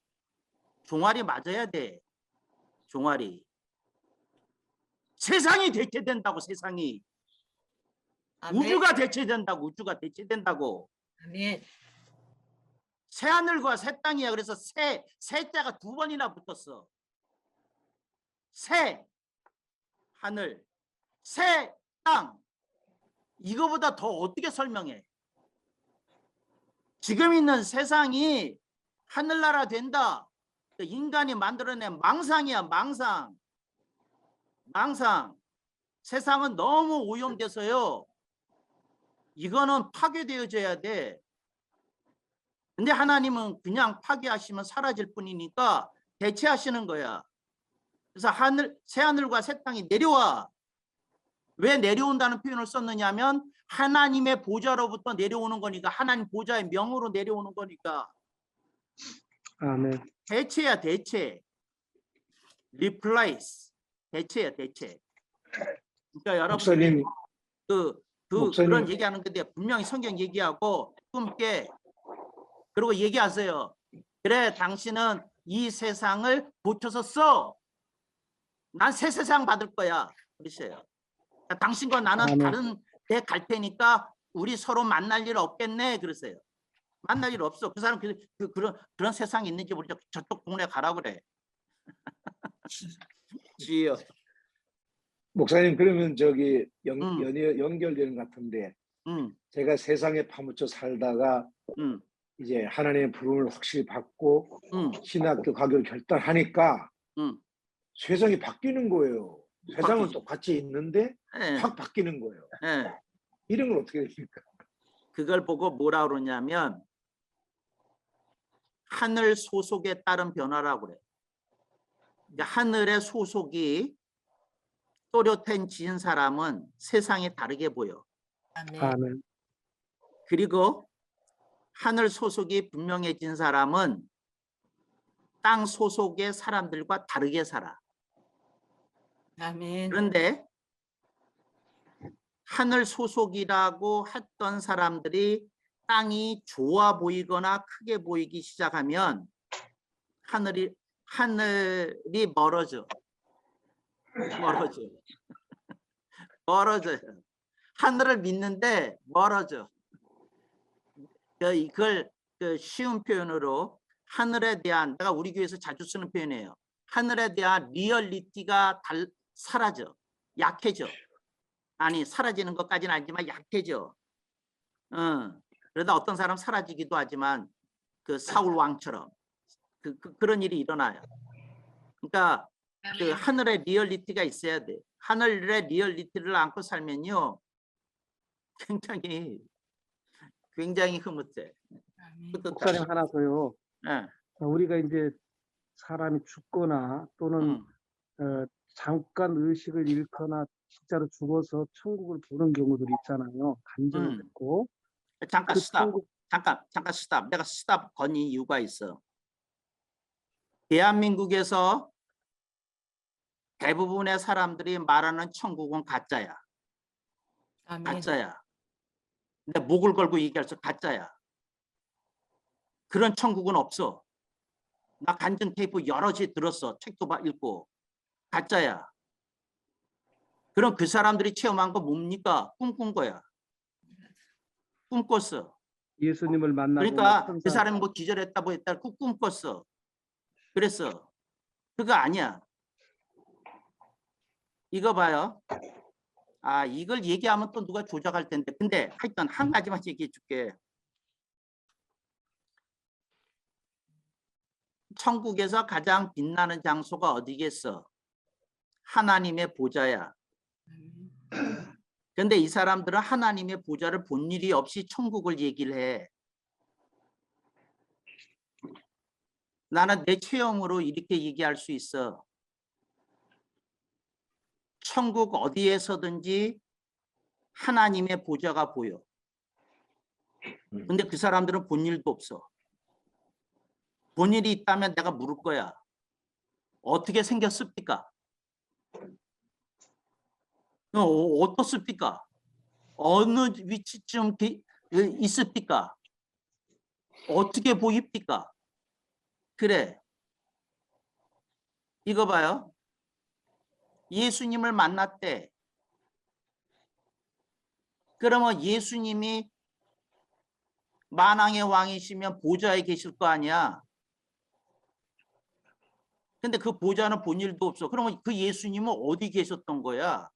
종아리 맞아야 돼. 종아리. 세상이 대체된다고 세상이. 아멘. 우주가 대체된다고 우주가 대체된다고. 아멘. 새하늘과 새 땅이야. 그래서 새자가 두 번이나 붙었어. 새 하늘, 새 땅. 이거보다 더 어떻게 설명해? 지금 있는 세상이 하늘나라 된다. 인간이 만들어낸 망상이야. 망상. 세상은 너무 오염돼서요. 이거는 파괴되어져야 돼. 근데 하나님은 그냥 파괴하시면 사라질 뿐이니까 대체하시는 거야. 그래서 새하늘과 새 땅이 내려와. 왜 내려온다는 표현을 썼느냐면 하나님의 보좌로부터 내려오는 거니까. 하나님 보좌의 명으로 내려오는 거니까. 아멘. 대체야 대체. replace. 대체야 대체. 그러니까 여러분들이 목사님. 그런 얘기하는 건데 분명히 성경 얘기하고 꿈깨. 그리고 얘기하세요. 그래 당신은 이 세상을 고쳐서 써. 난 새 세상 받을 거야. 그러세요. 당신과 나는 아멘. 다른 데 갈 테니까 우리 서로 만날 일 없겠네. 그러세요. 만날 일 없어. 그 사람 그런 세상이 있는지 모르죠. 저쪽 동네 가라 그래. 주여. 목사님 그러면 저기 연결되는 것 같은데 제가 세상에 파묻혀 살다가 이제 하나님의 부름을 확실히 받고 신학교 가기로 결단하니까 세상이 바뀌는 거예요. 세상은 똑같이 있는데 확 바뀌는 거예요. 이런 건 어떻게 됩니까? 그걸 보고 뭐라 그러냐면 하늘 소속에 따른 변화라고 그래. 하늘의 소속이 또렷한 지은 사람은 세상이 다르게 보여. 아멘. 그리고 하늘 소속이 분명해진 사람은 땅 소속의 사람들과 다르게 살아. 아멘. 그런데 하늘 소속이라고 했던 사람들이 땅이 좋아 보이거나 크게 보이기 시작하면 하늘이 멀어져요. 하늘을 믿는데 멀어져. 이걸 쉬운 표현으로 하늘에 대한, 내가 우리 교회에서 자주 쓰는 표현이에요. 하늘에 대한 리얼리티가 사라져, 약해져. 아니, 사라지는 것까지는 아니지만 약해져. 그러다 어떤 사람 사라지기도 하지만 그 사울 왕처럼 그런 일이 일어나요. 그러니까 그 하늘의 리얼리티가 있어야 돼. 하늘의 리얼리티를 안고 살면요, 굉장히 흐뭇해. 목사님 하나 더요. 네. 우리가 이제 사람이 죽거나 또는 잠깐 의식을 잃거나 진짜로 죽어서 천국을 보는 경우들이 있잖아요. 간증을 듣고. 잠깐 그 스탑. 천국 잠깐 스탑. 내가 스탑 건 이유가 있어. 대한민국에서 대부분의 사람들이 말하는 천국은 가짜야. 아멘. 가짜야. 근데 목을 걸고 얘기할 수 가짜야. 그런 천국은 없어. 나 간증 테이프 여럿이 들었어. 책도 읽고. 가짜야. 그럼 그 사람들이 체험한 거 뭡니까? 꿈꾼 거야. 꿈꿨어. 예수님을 만나고 그러니까 천사 그 사람이 뭐 기절했다고 했다. 꿈꿨어. 그랬어. 그거 아니야. 이거 봐요. 아, 이걸 얘기하면 또 누가 조작할 텐데. 근데 하여튼 한 가지만 얘기해 줄게. 천국에서 가장 빛나는 장소가 어디겠어? 하나님의 보좌야. 근데 이 사람들은 하나님의 보좌를 본 일이 없이 천국을 얘기를 해. 나는 내 체험으로 이렇게 얘기할 수 있어. 천국 어디에서든지 하나님의 보좌가 보여. 근데 그 사람들은 본 일도 없어. 본 일이 있다면 내가 물을 거야. 어떻게 생겼습니까? 어떻습니까? 어느 위치쯤 있습니까? 어떻게 보입니까? 그래. 이거 봐요. 예수님을 만났대. 그러면 예수님이 만왕의 왕이시면 보좌에 계실 거 아니야. 근데 그 보좌는 본 일도 없어. 그러면 그 예수님은 어디 계셨던 거야?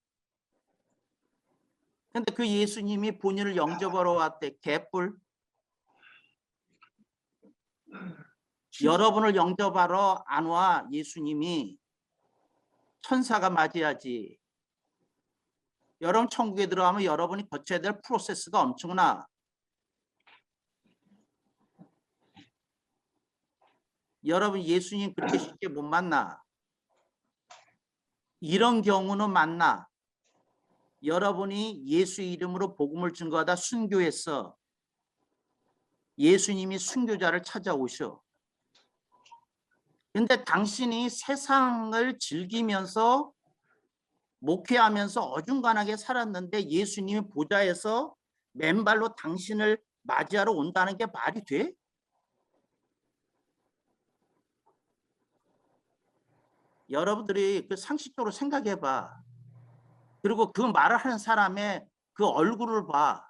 근데 그 예수님이 본인을 영접하러 왔대. 개뿔. 여러분을 영접하러 안 와. 예수님이. 천사가 맞이하지. 여러분 천국에 들어가면 여러분이 거쳐야 될 프로세스가 엄청나. 여러분 예수님 그렇게 쉽게 못 만나. 이런 경우는 만나. 여러분이 예수 이름으로 복음을 증거하다 순교했어. 예수님이 순교자를 찾아오셔. 근데 당신이 세상을 즐기면서 목회하면서 어중간하게 살았는데 예수님이 보좌에서 맨발로 당신을 맞이하러 온다는 게 말이 돼? 여러분들이 그 상식적으로 생각해 봐. 그리고 그 말을 하는 사람의 그 얼굴을 봐.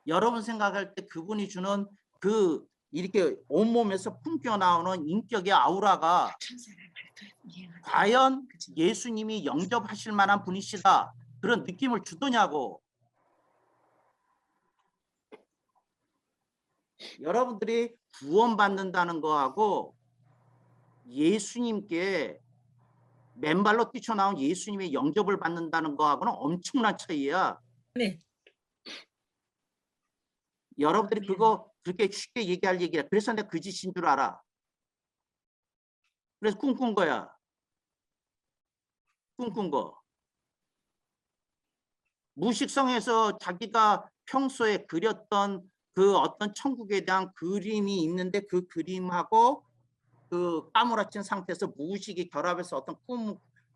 여러분 생각할 때 그분이 주는 그 이렇게 온몸에서 품겨 나오는 인격의 아우라가 과연 예수님이 영접하실 만한 분이시다. 그런 느낌을 주더냐고. 여러분들이 구원받는다는 거하고 예수님께 맨발로 뛰쳐나온 예수님의 영접을 받는다는 거하고는 엄청난 차이야. 네. 여러분들이 그거 그렇게 쉽게 얘기할 얘기야. 그래서 내가 그 짓인 줄 알아. 그래서 꿈꾼 거야. 꿈꾼 거. 무식성에서 자기가 평소에 그렸던 그 어떤 천국에 대한 그림이 있는데 그 그림하고 그 까무라친 상태에서 무의식이 결합해서 어떤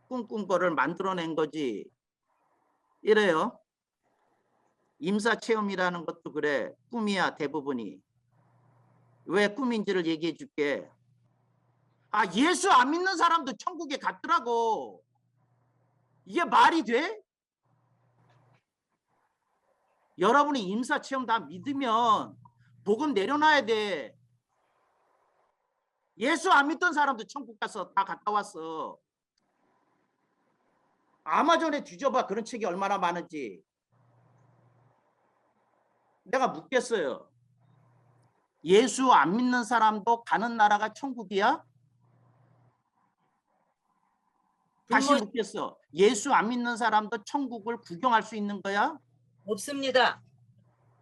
꿈꾼 거를 만들어낸 거지. 이래요. 임사체험이라는 것도 그래. 꿈이야 대부분이. 왜 꿈인지를 얘기해 줄게. 아, 예수 안 믿는 사람도 천국에 갔더라고. 이게 말이 돼? 여러분이 임사체험 다 믿으면 복음 내려놔야 돼. 예수 안 믿던 사람도 천국 가서 다 갔다 왔어. 아마존에 뒤져봐. 그런 책이 얼마나 많은지. 내가 묻겠어요. 예수 안 믿는 사람도 가는 나라가 천국이야? 다시 묻겠어. 예수 안 믿는 사람도 천국을 구경할 수 있는 거야? 없습니다.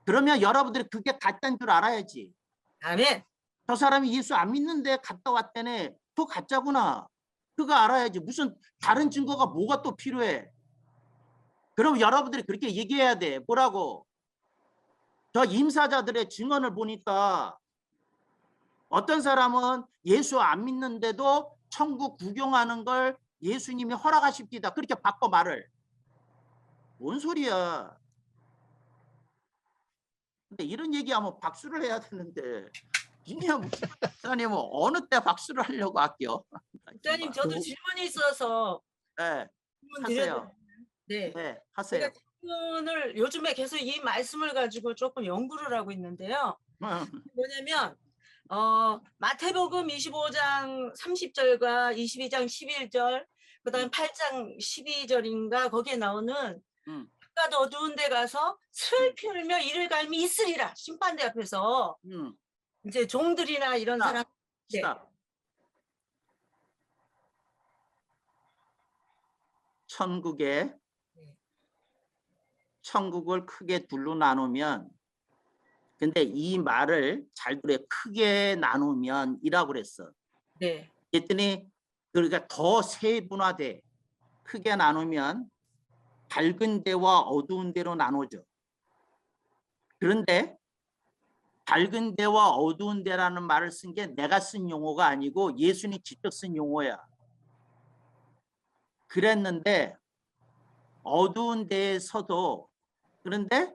그러면 여러분들이 그게 가짜인 줄 알아야지. 아멘. 저 사람이 예수 안 믿는데 갔다 왔다네. 또 가짜구나. 그거 알아야지. 무슨 다른 증거가 뭐가 또 필요해. 그럼 여러분들이 그렇게 얘기해야 돼. 뭐라고? 저 임사자들의 증언을 보니까 어떤 사람은 예수 안 믿는데도 천국 구경하는 걸 예수님이 허락하십니다. 그렇게 바꿔 말을. 뭔 소리야. 근데 이런 얘기하면 박수를 해야 되는데 김미아 목사님은 어느 때 박수를 하려고 아껴? 목사님, 저도 질문이 있어서 네, 질문 드려도 하세요. 네. 네, 하세요. 제가 질문을 요즘에 계속 이 말씀을 가지고 조금 연구를 하고 있는데요. 뭐냐면 마태복음 25장 30절과 22장 11절, 그다음 8장 12절인가 거기에 나오는 바깥 어두운 데 가서 슬피 울며 이를 갈미 있으리라. 심판대 앞에서 이제 종들이나 이런 스탑. 사람. 네. 스탑. 천국을 크게 둘로 나누면, 근데 이 말을 잘 들어, 크게 나누면 이라고 그랬어. 네. 그랬더니 그러니까 더 세분화돼. 크게 나누면 밝은 데와 어두운 데로 나누죠. 그런데 밝은 데와 어두운 데라는 말을 쓴 게 내가 쓴 용어가 아니고 예수님이 직접 쓴 용어야. 그랬는데 어두운 데에서도, 그런데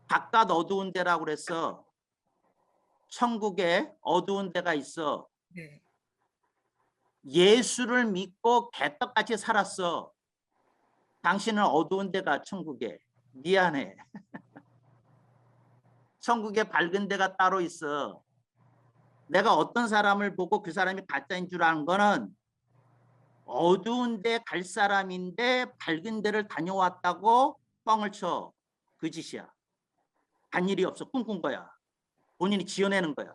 바깥 어두운 데라고 그래서 천국에 어두운 데가 있어. 네. 예수를 믿고 개떡같이 살았어. 당신은 어두운 데가 천국에. 미안해. 천국에 밝은 데가 따로 있어. 내가 어떤 사람을 보고 그 사람이 가짜인 줄 아는 거는 어두운 데 갈 사람인데 밝은 데를 다녀왔다고 뻥을 쳐. 그 짓이야. 간 일이 없어. 꿈꾼 거야. 본인이 지어내는 거야.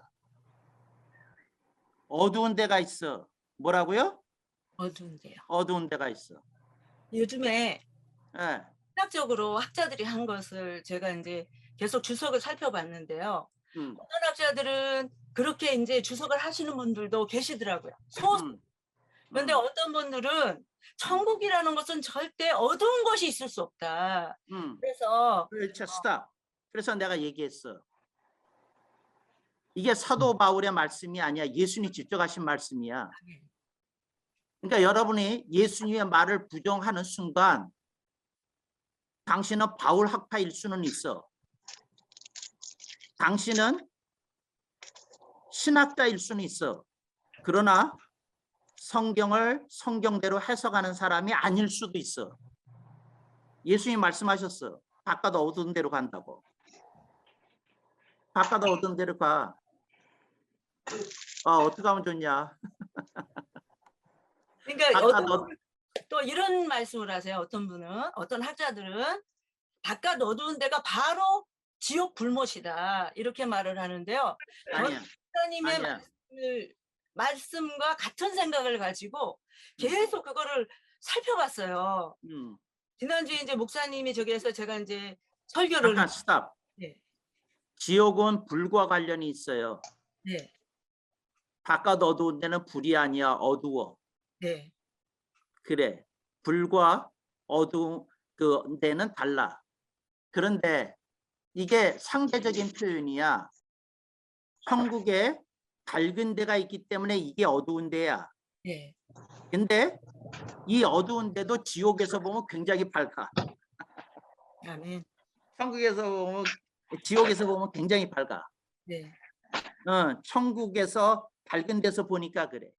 어두운 데가 있어. 뭐라고요? 어두운 데요. 어두운 데가 있어. 요즘에 예. 학적으로 학자들이 한 것을 제가 이제 계속 주석을 살펴봤는데요. 어떤 학자들은 그렇게 이제 주석을 하시는 분들도 계시더라고요. 그런데 어떤 분들은 천국이라는 것은 절대 어두운 것이 있을 수 없다. 그래서 그렇죠. 스탑. 그래서 내가 얘기했어. 이게 사도 바울의 말씀이 아니야. 예수님이 직접 하신 말씀이야. 그러니까 여러분이 예수님의 말을 부정하는 순간 당신은 바울 학파일 수는 있어. 당신은 신학자일 수는 있어. 그러나 성경을 성경대로 해석하는 사람이 아닐 수도 있어. 예수님이 말씀하셨어. 바깥 어두운 데로 간다고. 바깥 어두운 데로 가. 어떻게 하면 좋냐. 그러니까 또 이런 말씀을 하세요. 어떤 분은, 어떤 학자들은 바깥 어두운 데가 바로 지옥 불못이다. 이렇게 말을 하는데요. 아니야. 목사님의 말씀과 같은 생각을 가지고 계속 그거를 살펴봤어요. 지난주에 이제 목사님이 저기에서 제가 이제 설교를. 잠깐 스탑. 네. 지옥은 불과 관련이 있어요. 네. 바깥 어두운 데는 불이 아니야. 어두워. 네. 그래. 불과 어두운 그 데는 달라. 그런데 이게 상대적인 표현이야. 천국에 밝은 데가 있기 때문에 이게 어두운 데야. 네. 근데 이 어두운 데도 지옥에서 보면 굉장히 밝아. 아멘. 천국에서 보면, 지옥에서 보면 굉장히 밝아. 네. 천국에서 밝은 데서 보니까 그래.